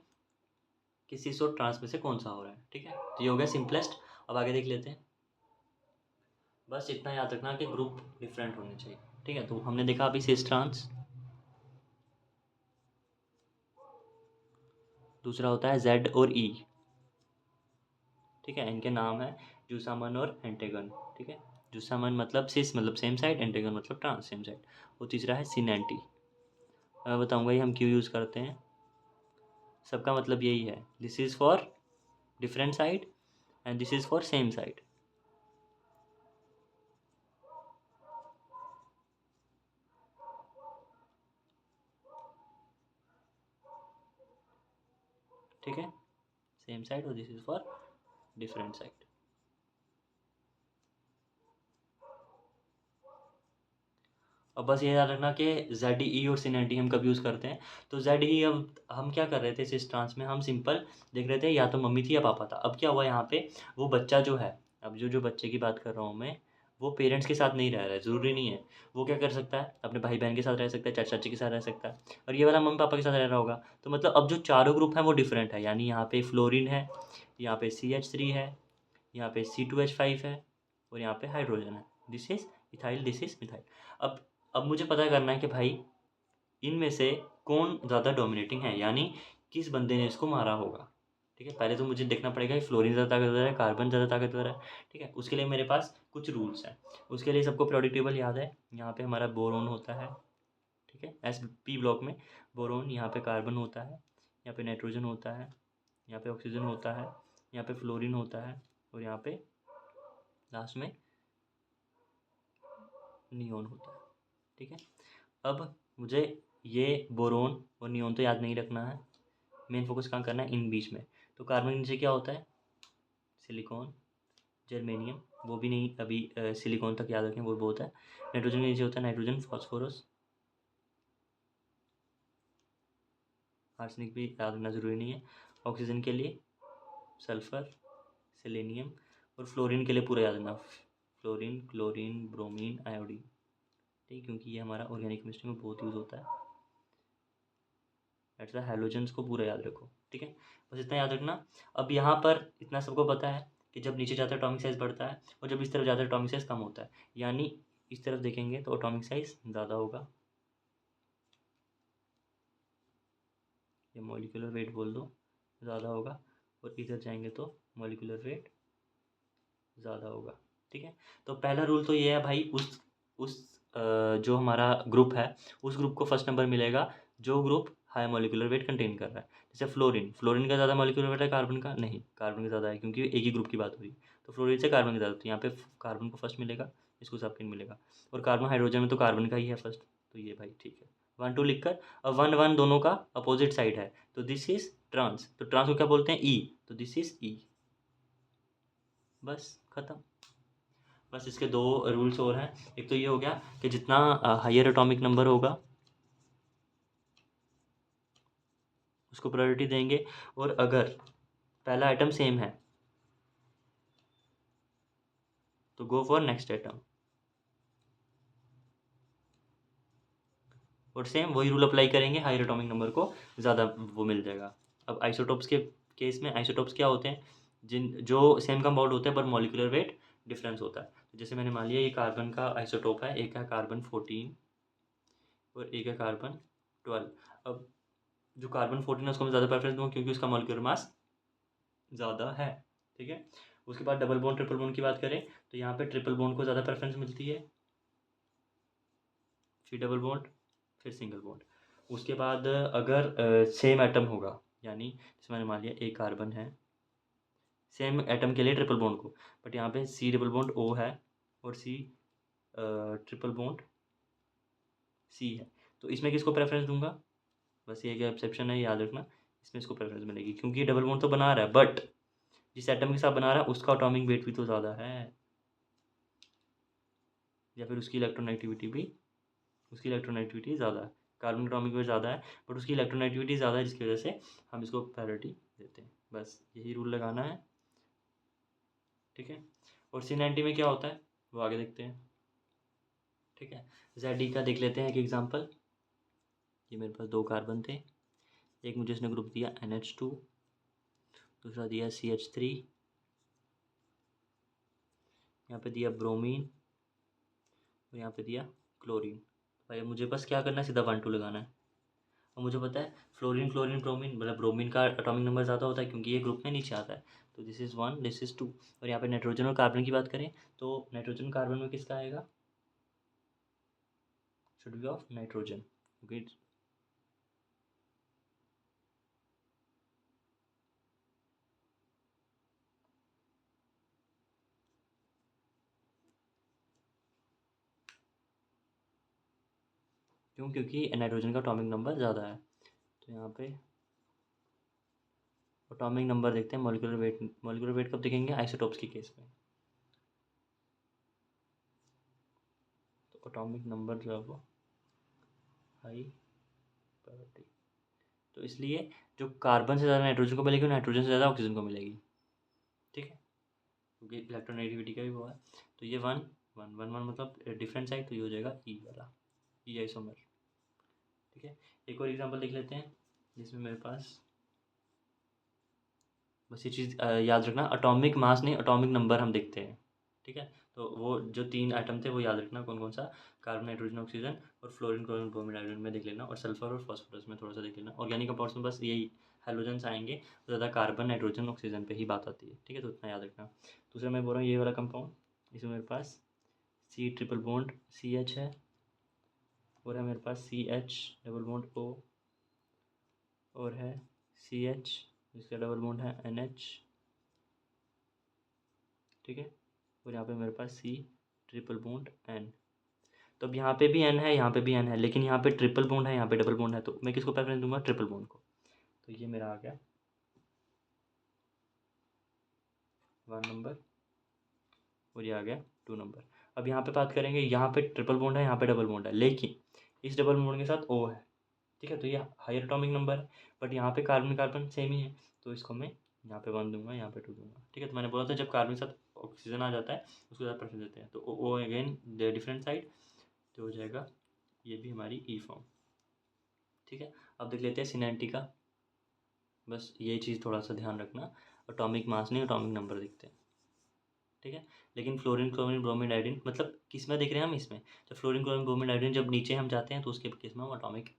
कि सिस और ट्रांस में से कौन सा हो रहा है, ठीक है। तो ये हो गया सिंपलेस्ट। अब आगे देख लेते हैं। बस इतना याद रखना कि ग्रुप डिफरेंट होने चाहिए, ठीक है। तो हमने देखा अभी सिस ट्रांस। दूसरा होता है जेड और ई, ठीक है। इनके नाम है जूसामन और एंटेगन, ठीक है। जूसामन मतलब सिस मतलब सेम साइड, एंटेगन मतलब ट्रांस सेम साइड। और तीसरा है सिनेंटी। मैं बताऊंगा ये हम क्यों यूज़ करते हैं। सबका मतलब यही है, this is for different side and this is for same side. ठीक है, सेम साइड और this is for different side. अब बस ये याद रखना कि जेड ई और सिनेंटी हम कब यूज़ करते हैं। तो जेड ई हम क्या कर रहे थे इस ट्रांस में, हम सिंपल देख रहे थे या तो मम्मी थी या पापा था। अब क्या हुआ यहाँ पे, वो बच्चा जो है, अब जो बच्चे की बात कर रहा हूँ मैं, वो पेरेंट्स के साथ नहीं रह रहा है, ज़रूरी नहीं है। वो क्या कर सकता है, अपने भाई बहन के साथ रह सकता है, चाचा चाची के साथ रह सकता है, और ये वाला मम्मी पापा के साथ रह रहा होगा। तो मतलब अब जो चारों ग्रुप हैं वो डिफरेंट है, यानी यहाँ पे फ्लोरीन है, यहाँ पे CH3 है, यहाँ पे C2H5 है, और यहाँ पे हाइड्रोजन है। This is ethyl, this is methyl. अब अब मुझे पता करना है कि भाई इनमें से कौन ज़्यादा डोमिनेटिंग है, यानी किस बंदे ने इसको मारा होगा, ठीक है। पहले तो मुझे देखना पड़ेगा कि फ्लोरीन ज़्यादा ताकतवर है, कार्बन ज़्यादा ताकतवर है, ठीक है। उसके लिए मेरे पास कुछ रूल्स हैं। उसके लिए सबको पीरियोडिक टेबल याद है। यहाँ पे हमारा बोरोन होता है, ठीक है, SP ब्लॉक में बोरोन, यहाँ पे कार्बन होता है, यहाँ पे नाइट्रोजन होता है, यहाँ पे ऑक्सीजन होता है, यहाँ पे फ्लोरीन होता है, और यहाँ पे लास्ट में नियोन होता है, ठीक है। अब मुझे ये बोरोन और नियोन तो याद नहीं रखना है, मेन फोकस कहाँ करना है, इन बीच में। तो कार्बन के नीचे क्या होता है, सिलिकॉन, जर्मेनियम, वो भी नहीं अभी, सिलिकॉन तक याद रखें वो बहुत है। नाइट्रोजन के नीचे होता है नाइट्रोजन, फॉस्फोरस, आर्सेनिक भी याद रखना ज़रूरी नहीं है। ऑक्सीजन के लिए सल्फर, सेलेनियम, और फ्लोरीन के लिए पूरा याद रखना, फ्लोरीन, क्लोरीन, ब्रोमीन, आयोडीन, ठीक, क्योंकि ये हमारा ऑर्गेनिक केमिस्ट्री में बहुत यूज़ होता है। दैट्स द हैलोजेंस को पूरा याद रखो, ठीक है। बस इतना याद रखना। अब यहाँ पर इतना सबको पता है कि जब नीचे जाता है एटॉमिक साइज़ बढ़ता है, और जब इस तरफ जाता है एटॉमिक साइज़ कम होता है, यानी इस तरफ देखेंगे तो एटॉमिक साइज़ ज़्यादा होगा, या मॉलिक्यूलर वेट बोल दो, ज़्यादा होगा, और इधर जाएंगे तो मॉलिक्यूलर वेट ज़्यादा होगा, ठीक है। तो पहला रूल तो ये है भाई, उस जो हमारा ग्रुप है, उस ग्रुप को फर्स्ट नंबर मिलेगा जो group high molecular weight contain कर रहा है। जैसे फ्लोरीन, फ्लोरीन का ज़्यादा मॉलिक्यूलर वेट है कार्बन का, नहीं, कार्बन का ज़्यादा है, क्योंकि एक ही ग्रुप की बात हो रही है। तो फ्लोरीन से कार्बन का ज़्यादा, तो यहाँ पे कार्बन को फर्स्ट मिलेगा, इसको सेकंड मिलेगा। और कार्बन हाइड्रोजन में तो कार्बन का ही है फर्स्ट, तो ये भाई ठीक है। 1 2 लिख कर, अब 1 1 दोनों का अपोजिट साइड है, तो दिस इज ट्रांस, तो ट्रांस को क्या बोलते हैं, ई, तो दिस इज ई। बस खत्म। बस इसके 2 रूल्स और हैं। एक तो ये हो गया कि जितना हायर एटॉमिक नंबर होगा उसको प्रायोरिटी देंगे, और अगर पहला आइटम सेम है तो गो फॉर नेक्स्ट आइटम। और सेम वही रूल अप्लाई करेंगे, हायर एटॉमिक नंबर को ज़्यादा वो मिल जाएगा। अब आइसोटोप्स के केस में आइसोटोप्स क्या होते हैं, जो सेम कंपाउंड होते हैं पर मॉलिक्यूलर वेट डिफरेंस होता है। जैसे मैंने मान लिया ये कार्बन का आइसोटोप है, एक है कार्बन 14 और एक है कार्बन 12। अब जो कार्बन 14 है उसको मैं ज़्यादा प्रेफरेंस दूँगा क्योंकि उसका मॉलिक्यूलर मास ज़्यादा है, ठीक है। उसके बाद डबल बॉन्ड ट्रिपल बॉन्ड की बात करें तो यहाँ पे ट्रिपल बॉन्ड को ज़्यादा प्रेफरेंस मिलती है, फिर डबल बॉन्ड, फिर सिंगल बॉन्ड। उसके बाद अगर सेम एटम होगा, यानी जैसे मैंने मान लिया एक कार्बन है, सेम एटम के लिए ट्रिपल बॉन्ड को, बट यहाँ पे सी डबल बॉन्ड ओ है और सी ट्रिपल बॉन्ड सी है, तो इसमें किसको प्रेफरेंस दूंगा, बस ये एक एक्सेप्शन है, याद रखना, इसमें इसको प्रेफरेंस मिलेगी क्योंकि डबल बॉन्ड तो बना रहा है बट जिस एटम के साथ बना रहा है उसका एटॉमिक वेट भी तो ज़्यादा है, या फिर उसकी इलेक्ट्रोनेगेटिविटी ज़्यादा है। कार्बन का एटॉमिक वेट ज़्यादा है बट उसकी इलेक्ट्रोनेगेटिविटी ज़्यादा है, जिसकी वजह से हम इसको प्रायोरिटी देते हैं। बस यही रूल लगाना है, ठीक है। और C90 में क्या होता है वो आगे देखते हैं, ठीक है। ZD का देख लेते हैं एक एग्जांपल। ये मेरे पास दो कार्बन थे, एक मुझे इसने ग्रुप दिया NH2, दूसरा दिया CH3, यहाँ पे दिया ब्रोमीन और यहाँ पे दिया क्लोरीन। भाई मुझे बस क्या करना है, सीधा 1 2 लगाना है। और मुझे पता है फ्लोरीन क्लोरीन ब्रोमीन, मतलब ब्रोमीन का एटॉमिक नंबर ज़्यादा होता है क्योंकि ये ग्रुप में नीचे आता है, तो दिस इज़ 1 दिस इज़ 2। और यहाँ पे नाइट्रोजन और कार्बन की बात करें तो नाइट्रोजन कार्बन में किसका आएगा, शुड बी ऑफ नाइट्रोजन, क्योंकि क्योंकि नाइट्रोजन का एटॉमिक नंबर ज़्यादा है। तो यहाँ पे एटॉमिक नंबर देखते हैं, मॉलिक्यूलर वेट कब देखेंगे, आइसोटोप्स के केस में। तो एटॉमिक नंबर जो है वो हाई प्रायोरिटी, तो इसलिए जो कार्बन से ज़्यादा नाइट्रोजन को मिलेगी, नाइट्रोजन से ज़्यादा ऑक्सीजन को मिलेगी, ठीक है, क्योंकि इलेक्ट्रोनेगेटिविटी का भी वो है। तो ये 1 1 1 1 मतलब डिफरेंट साइड, तो ये हो जाएगा ई वाला, ई आइसोमर, ठीक है। एक और एग्जांपल देख लेते हैं जिसमें मेरे पास, बस ये चीज़ याद रखना, एटॉमिक मास नहीं एटॉमिक नंबर हम देखते हैं, ठीक है। तो वो जो 3 एटम थे वो याद रखना कौन कौन सा, कार्बन नाइट्रोजन ऑक्सीजन और फ्लोरीन क्लोरीन ब्रोमीन आयोडीन में देख लेना, और सल्फर और फास्फोरस में थोड़ा सा देख लेना। ऑर्गेनिक कंपाउंड्स में बस यही हेलोजेंस आएंगे, तो ज़्यादा कार्बन नाइट्रोजन ऑक्सीजन पे ही बात आती है, ठीक है, तो इतना याद रखना। दूसरा मैं बोल रहा हूँ ये वाला कंपाउंड, इसमें मेरे पास C ट्रिपल बॉन्ड CH है और है मेरे पास CH डबल बॉन्ड O और है CH जिसका डबल बॉन्ड है NH, ठीक है। और यहाँ पे मेरे पास C ट्रिपल बॉन्ड N। तो अब यहाँ पे भी N है, यहाँ पे भी N है, लेकिन यहाँ पे ट्रिपल बॉन्ड है, यहाँ पे डबल बॉन्ड है, तो मैं किसको प्रेफरेंस दूंगा, ट्रिपल बॉन्ड को। तो ये मेरा आ गया 1 नंबर और ये आ गया 2 नंबर। अब यहाँ पे बात करेंगे, यहाँ पे ट्रिपल बॉन्ड है, यहाँ पे डबल बॉन्ड है, लेकिन इस डबल बॉन्ड के साथ O है, ठीक है, तो ये हायर एटॉमिक नंबर है, बट यहाँ पे कार्बन कार्बन सेम ही है, तो इसको मैं यहाँ पे 1 दूंगा, यहाँ पे 2 दूंगा, ठीक है। तो मैंने बोला था जब कार्बन के साथ ऑक्सीजन आ जाता है उसको ज़्यादा प्रेफरेंस देते हैं, तो ओ अगेन द डिफरेंट साइड, तो हो जाएगा ये भी हमारी ई फॉर्म, ठीक है। अब देख लेते हैं C90 का, बस ये चीज़ थोड़ा सा ध्यान रखना, एटॉमिक मास नहीं एटॉमिक नंबर दिखते हैं, ठीक है। लेकिन फ्लोरीन क्लोरीन ब्रोमीन आयोडीन मतलब किस में देख रहे हैं हम, इसमें जब फ्लोरीन क्लोरीन ब्रोमीन आयोडीन जब नीचे हम जाते हैं तो उसके केस में हम एटॉमिक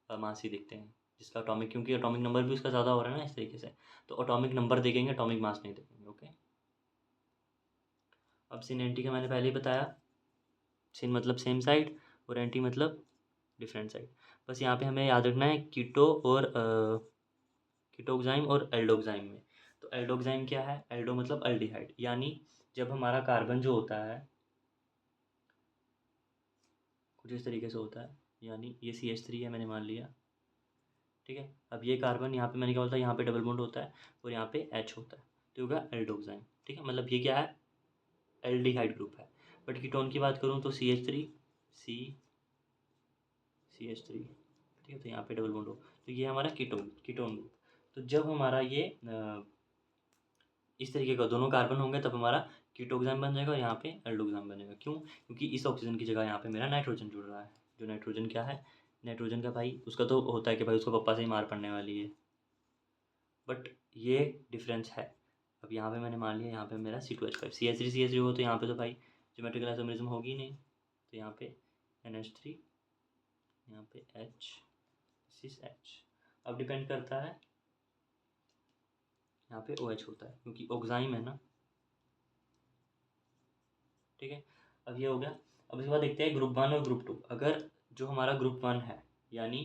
मास ही देखते हैं, जिसका एटॉमिक, क्योंकि एटॉमिक नंबर भी उसका ज़्यादा हो रहा है ना इस तरीके से, तो एटॉमिक नंबर देखेंगे एटॉमिक मास नहीं देखेंगे, ओके। अब C90 का मैंने पहले ही बताया, सिन मतलब सेम साइड और एंटी मतलब डिफरेंट साइड। बस यहाँ पे हमें याद रखना है कीटो और कीटोक्साइम और एल्डोक्साइम में। तो एल्डोक्साइम क्या है, एल्डो मतलब अल्डिहाइड, यानी जब हमारा कार्बन जो होता है कुछ इस तरीके से होता है, यानी ये CH3 है मैंने मान लिया, ठीक है। अब ये कार्बन यहाँ पे मैंने क्या बोला था, यहाँ पे डबल बॉन्ड होता है और यहाँ पे H होता है, तो होगा एल्डोक्साइम, ठीक है। मतलब ये क्या है, एल्डिहाइड ग्रुप है। बट कीटोन की बात करूँ तो CH3 C CH3, ठीक है, तो यहाँ पे डबल बॉन्ड हो, तो ये हमारा कीटोन कीटोन ग्रुप। तो जब हमारा ये इस तरीके का दोनों कार्बन होंगे तब हमारा कीटोक्साइम बन जाएगा और यहाँ पे एल्डोक्साइम बनेगा, क्यों, क्योंकि इस ऑक्सीजन की जगह यहाँ पे मेरा नाइट्रोजन जुड़ रहा है, जो नाइट्रोजन क्या है नाइट्रोजन का भाई उसका तो होता है कि भाई उसको पप्पा से ही मार पड़ने वाली है, बट ये डिफरेंस है। अब यहाँ पे मैंने मान लिया यहाँ पे मेरा C2H5 CH3 हो, तो यहाँ पे तो भाई ज्योमेट्रिकल आइसोमरिज्म होगी नहीं, तो यहाँ पे NH3, यहाँ पे H, दिस H। अब डिपेंड करता है, यहाँ पे OH होता है क्योंकि ऑक्साइम है ना, ठीक है। अब ये हो गया। अब इसके बाद देखते हैं ग्रुप 1 और ग्रुप 2। अगर जो हमारा ग्रुप 1 है, यानी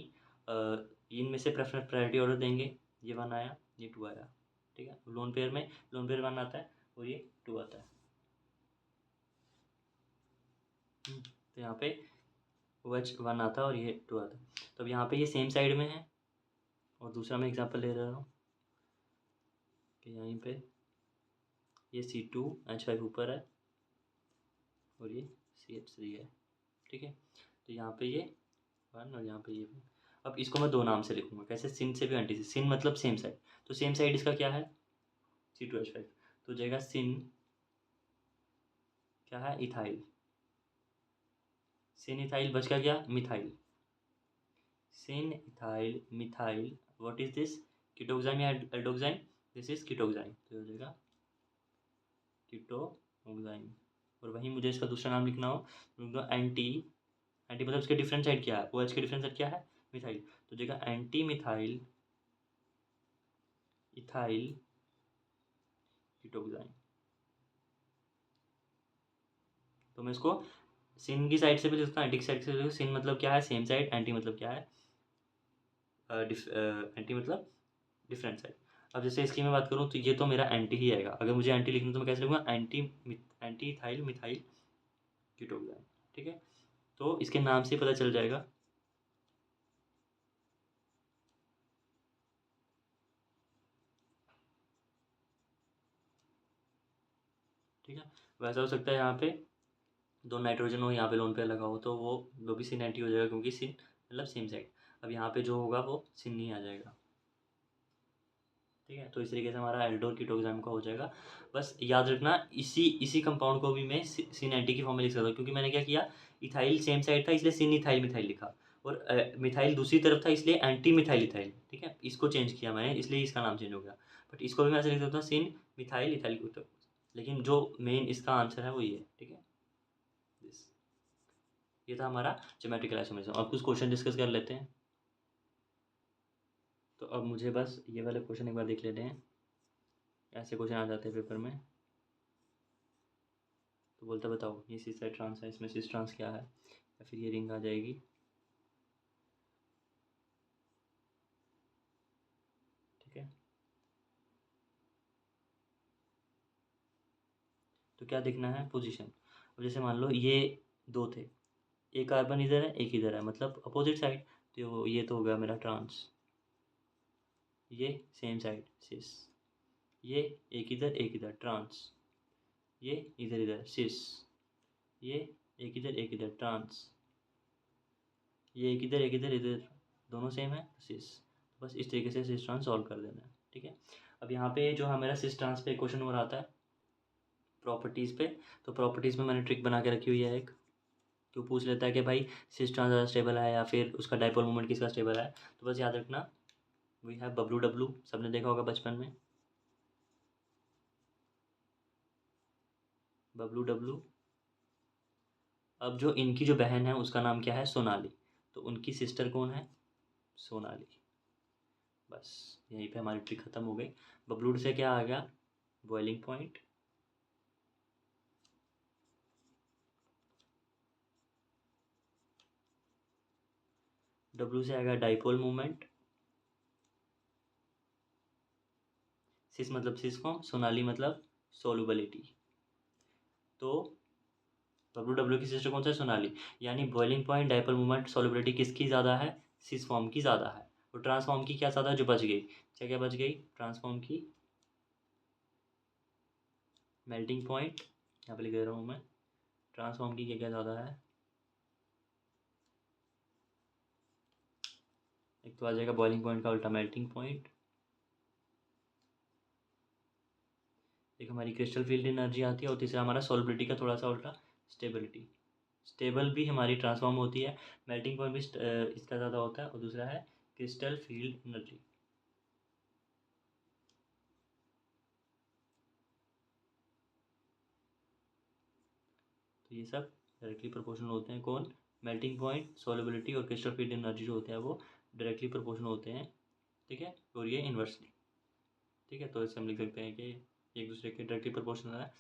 इनमें से प्रेफरेंस प्रायोरिटी ऑर्डर देंगे, ये 1 आया, ये 2 आया, ठीक है। लोन पेयर में लोन पेयर 1 आता है और ये 2 आता है। तो यहाँ पे OH 1 आता है और ये 2 आता है। तो अब यहाँ पे ये सेम साइड में है, और दूसरा मैं एग्जांपल ले रहा हूँ कि यहीं पे ये C2H5 ऊपर है और ये CH3 है, ठीक है। तो यहाँ पे ये 1 और यहाँ पे ये 1। अब इसको मैं 2 नाम से लिखूँगा, कैसे? सिन से भी एंटी से। सिन मतलब सेम साइड, तो सेम साइड इसका क्या है? C2H5। तो जाएगा सिन, क्या है? इथाइल। सिन इथाइल बच गया क्या? Methyl. Syn ethyl methyl, what is this? Ketoxime या एल्डोक्साइम? दिस इज कीटोक्साइम, तो हो जाएगा कीटोक्साइम। और वहीं मुझे इसका दूसरा नाम लिखना हो तो एंटी, एंटी मतलब इसके डिफरेंट साइड क्या है? OH के डिफरेंट साइड क्या है? मिथाइल, तो जाएगा एंटी मिथाइल इथाइल कीटोक्साइम। तो मैं इसको सिन की साइड से भी लिखता हूँ, एंटी की साइड से भी लिखता हूँ। सिन मतलब क्या है? Same side. एंटी मतलब क्या है? एंटी मतलब डिफरेंट साइड। अब जैसे इसकी मैं बात करूँ तो ये तो मेरा एंटी ही आएगा। अगर मुझे एंटी लिखना तो मैं कैसे लिखूँगा? एंटी इथाइल मिथाइल कीटोक्साइम, ठीक है। तो इसके नाम से पता चल जाएगा, ठीक है। वैसा हो सकता है यहाँ पे 2 नाइट्रोजन हो, यहाँ पे लोन पेयर लगा हो, तो वो भी सिन एंटी हो जाएगा क्योंकि सिन मतलब सेम साइड। अब यहाँ पे जो होगा वो सिन नहीं आ जाएगा, ठीक है। तो इस तरीके से हमारा एल्डोर कीटोक्साइम का हो जाएगा। बस याद रखना, इसी इसी कंपाउंड को भी मैं सिन एंटी की फॉर्म में लिख सकता हूँ, क्योंकि मैंने क्या किया, इथाइल सेम साइड था इसलिए सिन इथाइल मिथाइल लिखा, और मिथाइल दूसरी तरफ था इसलिए एंटी मिथाइल इथाइल, ठीक है। इसको चेंज किया मैंने, इसलिए इसका नाम चेंज हो गया। बट इसको भी मैं ऐसे लिख सकता हूँ, सिन मिथाइल इथाइल कीटो, लेकिन जो मेन इसका आंसर है वो ये है, ठीक है। दिस, ये था हमारा ज्योमेट्रिकल आइसोमरिज्म। अब कुछ क्वेश्चन डिस्कस कर लेते हैं। तो अब मुझे बस ये वाले क्वेश्चन एक बार देख लेते हैं, ऐसे क्वेश्चन आ जाते हैं पेपर में। तो बोलता बताओ ये सिस ट्रांस है, इसमें सिस ट्रांस क्या है, या फिर ये रिंग आ जाएगी, ठीक है। तो क्या देखना है? पोजीशन। अब जैसे मान लो ये 2 थे, एक कार्बन इधर है एक इधर है, मतलब अपोजिट साइड, तो ये तो हो गया मेरा ट्रांस। ये सेम साइड सिस, ये एक इधर ट्रांस, ये इधर इधर सिस, ये एक इधर ट्रांस, ये एक इधर इधर, दोनों सेम है सिस। बस इस तरीके से सिस ट्रांस सॉल्व कर देना है, ठीक है। अब यहाँ पे जो हमारा सिस ट्रांस पे क्वेश्चन हो रहा था प्रॉपर्टीज़ पे, तो प्रॉपर्टीज़ में मैंने ट्रिक बना के रखी हुई है एक। तो पूछ लेता है कि भाई सिस ट्रांस ज़्यादा स्टेबल है या फिर उसका डाइपोल मोमेंट किसका स्टेबल है, तो बस याद रखना वी हैव बब्लू डब्लू, सबने देखा होगा बचपन में, बब्लू डब्लू। अब जो इनकी जो बहन है उसका नाम क्या है? सोनाली, तो उनकी सिस्टर कौन है? सोनाली। बस यहीं पे हमारी ट्रिक खत्म हो गई। बबलू से क्या आ गया? Boiling point. डब्लू से आएगा डाइपोल मोमेंट। सिस मतलब सिस फॉर्म, सोनाली मतलब सोलुबिलिटी। तो डब्लू डब्लू की सिस्टर कौन सा है? सोनाली। यानी boiling point, dipole moment, solubility किसकी ज़्यादा है? सिस फॉर्म की ज़्यादा है। और ट्रांसफॉर्म की क्या ज़्यादा है? जो बच गई, क्या क्या बच गई? ट्रांसफॉर्म की मेल्टिंग पॉइंट, यहाँ पे लिख दे रहा हूँ मैं। ट्रांसफॉर्म की क्या क्या ज़्यादा है? एक तो आ जाएगा बॉइलिंग पॉइंट का उल्टा मेल्टिंग पॉइंट, एक हमारी क्रिस्टल फील्ड एनर्जी आती है, और तीसरा हमारा सॉल्बिलिटी का थोड़ा सा उल्टा स्टेबिलिटी। स्टेबल भी हमारी ट्रांसफॉर्म होती है, मेल्टिंग पॉइंट भी इसका ज़्यादा होता है, और दूसरा है क्रिस्टल फील्ड एनर्जी। तो ये सब डायरेक्टली प्रोपोर्शनल होते हैं। कौन? मेल्टिंग पॉइंट, सॉल्युबिलिटी और क्रिस्टल फील्ड एनर्जी जो होते हैं वो डायरेक्टली प्रोपोर्शनल होते हैं, ठीक है, और ये इन्वर्सली, ठीक है। तो इससे हम लिख सकते हैं कि एक दूसरे के डायरेक्टली प्रोपोर्शनल है,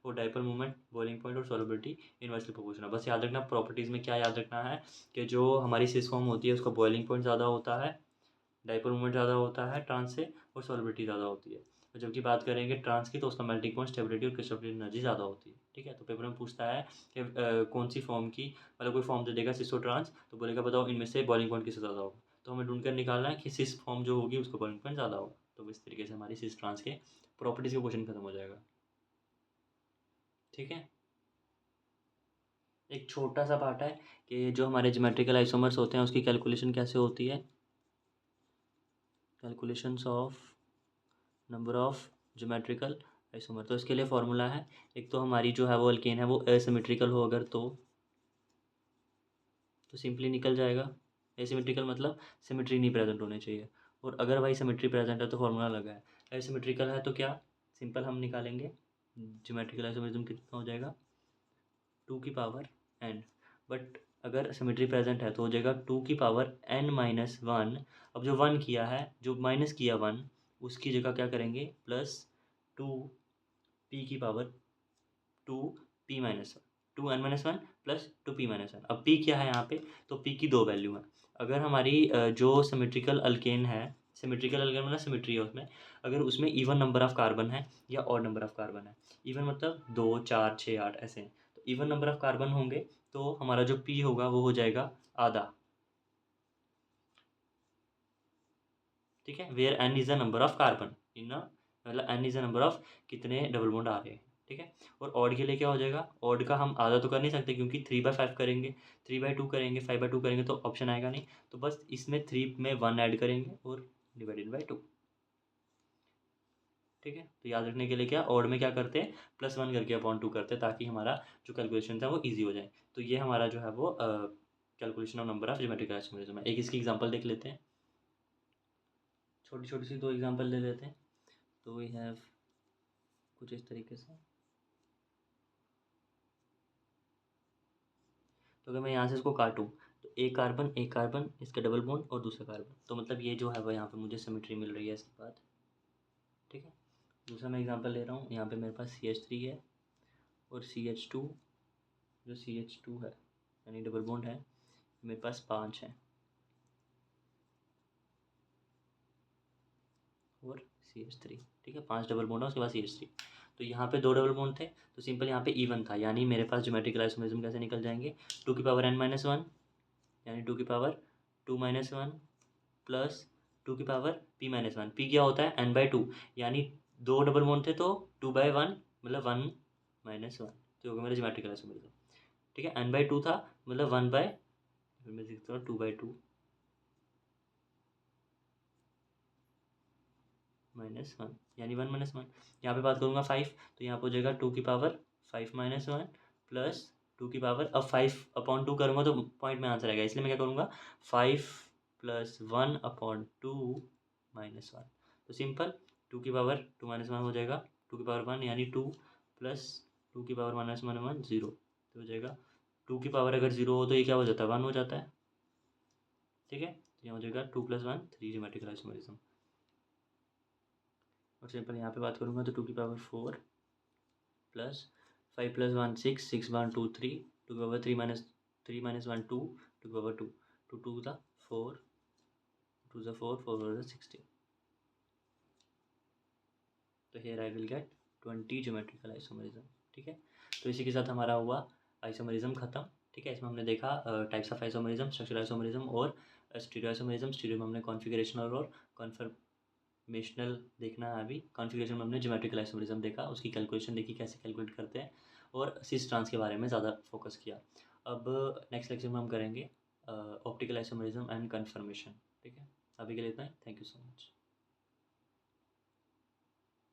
और डाइपोल मूवमेंट, बॉइलिंग पॉइंट और सॉल्युबिलिटी इन्वर्सली प्रोपोर्शनल। बस याद रखना प्रॉपर्टीज़ में क्या याद रखना है कि जो हमारी सिस फॉर्म होती है उसका बॉइलिंग पॉइंट ज़्यादा होता है, डाइपोल मूवमेंट ज़्यादा होता है ट्रांस से, और सॉल्युबिलिटी ज़्यादा होती है। और जबकि बात करेंगे ट्रांस की तो उसका मेल्टिंग पॉइंट, स्टेबिलिटी और क्रिस्टल फील्ड एनर्जी ज़्यादा होती है, ठीक है। तो पेपर में पूछता है कि कौन सी फॉर्म की, मतलब कोई फॉर्म दे देगा सिस और ट्रांस, तो बोलेगा बताओ इनमें से बॉइलिंग पॉइंट किससे ज़्यादा होगा, तो हमें ढूंढ कर निकालना है कि सिस फॉर्म जो होगी उसका बॉइलिंग पॉइंट ज़्यादा होगा। तो इस तरीके से हमारी सिस ट्रांस के प्रॉपर्टीज़ का क्वेश्चन खत्म हो जाएगा, ठीक है। एक छोटा सा पार्ट है कि जो हमारे ज्योमेट्रिकल आइसोमर्स होते हैं उसकी कैलकुलेशन कैसे होती है, calculations of number of geometrical isomer. तो इसके लिए फॉर्मूला है, एक तो हमारी जो है वो अल्केन है वो एसिमेट्रिकल हो अगर तो सिंपली निकल जाएगा। एसिमेट्रिकल मतलब सिमेट्री नहीं प्रेजेंट होनी चाहिए, और अगर भाई सिमेट्री प्रेजेंट है तो फॉर्मूला लगा है। एसिमेट्रिकल है तो क्या, सिंपल हम निकालेंगे, ज्योमेट्रिकल आइसोमरिज्म कितना हो जाएगा, 2 की पावर n। बट अगर सिमेट्री प्रेजेंट है तो हो जाएगा 2 की पावर n-1। अब जो 1 किया है, जो माइनस किया 1, उसकी जगह क्या करेंगे, +2 p की पावर 2p-1, 2n-1 +2p-1। अब p क्या है यहाँ पे, तो p की दो वैल्यू है। अगर हमारी जो सिमेट्रिकल अल्केन है, सिमेट्रिकल अल्केन मतलब सिमेट्री है उसमें, अगर उसमें इवन नंबर ऑफ कार्बन है या ऑड नंबर ऑफ कार्बन है, इवन मतलब 2, 4, 6, 8 ऐसे हैं, तो इवन नंबर ऑफ कार्बन होंगे तो हमारा जो p होगा वो हो जाएगा आधा, ठीक है। Where n is the number of carbon in, मतलब n is the number of कितने डबल बॉन्ड आ रहे हैं, ठीक है। और ऑड के लिए क्या हो जाएगा, ऑड का हम आधा तो कर नहीं सकते क्योंकि 3/5 करेंगे, 3/2 करेंगे, 5/2 करेंगे तो ऑप्शन आएगा नहीं, तो बस इसमें 3 में 1 ऐड करेंगे और डिवाइडेड बाई 2, ठीक है। तो याद रखने के लिए क्या, ऑड में क्या करते हैं, +1 करके अपॉन 2 करते हैं ताकि हमारा जो कैलकुलेशन था वो ईजी हो जाए। तो ये हमारा जो है वो calculation of number of geometrical isomerism है। एक इसकी एग्जांपल देख लेते हैं, छोटी छोटी सी दो एग्जांपल ले लेते हैं। तो वी हैव कुछ इस तरीके से, तो अगर मैं यहाँ से इसको काटूँ तो एक कार्बन इसका डबल बॉन्ड और दूसरा कार्बन, तो मतलब ये जो है वो यहाँ पे मुझे सिमेट्री मिल रही है इसके बाद, ठीक है। दूसरा मैं एग्जांपल ले रहा हूँ, यहाँ पे मेरे पास CH3 है और CH2, जो CH2 है यानी डबल बॉन्ड है, मेरे पास 5 है, और CH3, ठीक है, 5 डबल बॉन्ड है उसके बाद CH3। तो यहाँ पे 2 डबल बॉन्ड थे तो सिंपल यहाँ पे इवन था, यानी मेरे पास ज्योमेट्रिकल आइसोमरिज्म कैसे निकल जाएंगे, 2 की पावर n-1 यानी 2 की पावर 2-1 प्लस 2 की पावर p-1। p क्या होता है, n/2, यानी 2 डबल बॉन्ड थे तो 2/1 मतलब 1-1, तो होगा मेरा ज्योमेट्रिकल आइसोमरिज्म, ठीक है। n/2 था मतलब 1/, फिर मैं लिखता हूँ 2/2 -1 यानी 1-1। यहाँ पे बात करूँगा 5, तो यहाँ पर हो जाएगा 2 की पावर 5-1 प्लस 2 की पावर, अब 5/2 करूँगा तो पॉइंट में आंसर आएगा, इसलिए मैं क्या करूँगा 5 + 1/2 -1। तो सिंपल 2 की पावर 2-1 हो जाएगा, 2 की पावर 1 यानी 2 प्लस 2 की पावर -1 0, तो हो जाएगा 2 की पावर अगर 0 हो तो ये क्या हो जाता है, 1 हो जाता है, ठीक है। तो यहाँ हो जाएगा 2 + 1 3 ज्योमेट्रिकल आइसोमरिज्म। और सिंपल यहाँ पे बात करूँगा तो 2 की पावर 4 प्लस 5 + 1 6, 6/2 3, 2 की पावर 3 - 1 2, 2 की पावर 2, 2 2 ज़ा 4, 2 ज़ा 4, 4 4 ज़ा 16। तो here I will get 20 geometrical isomerism, ठीक है। तो इसी के साथ हमारा हुआ आइसोमरिज्म खत्म, ठीक है। इसमें हमने देखा types of isomerism, structural isomerism और स्टीरियो आइसोमरिज्म। स्टीरियो में हमने कॉन्फिगरेशनल और कन्फर्मेशनल देखना है। अभी कॉन्फिगरेशन में हमने ज्योमेट्रिकल आइसोमरिज्म देखा, उसकी कैलकुलेशन देखी कैसे कैलकुलेट करते हैं, और सिस ट्रांस के बारे में ज़्यादा फोकस किया। अब नेक्स्ट लेक्चर में हम करेंगे ऑप्टिकल आइसोमरिज्म एंड कन्फर्मेशन, ठीक है। अभी के लिए इतना ही, थैंक यू सो मच।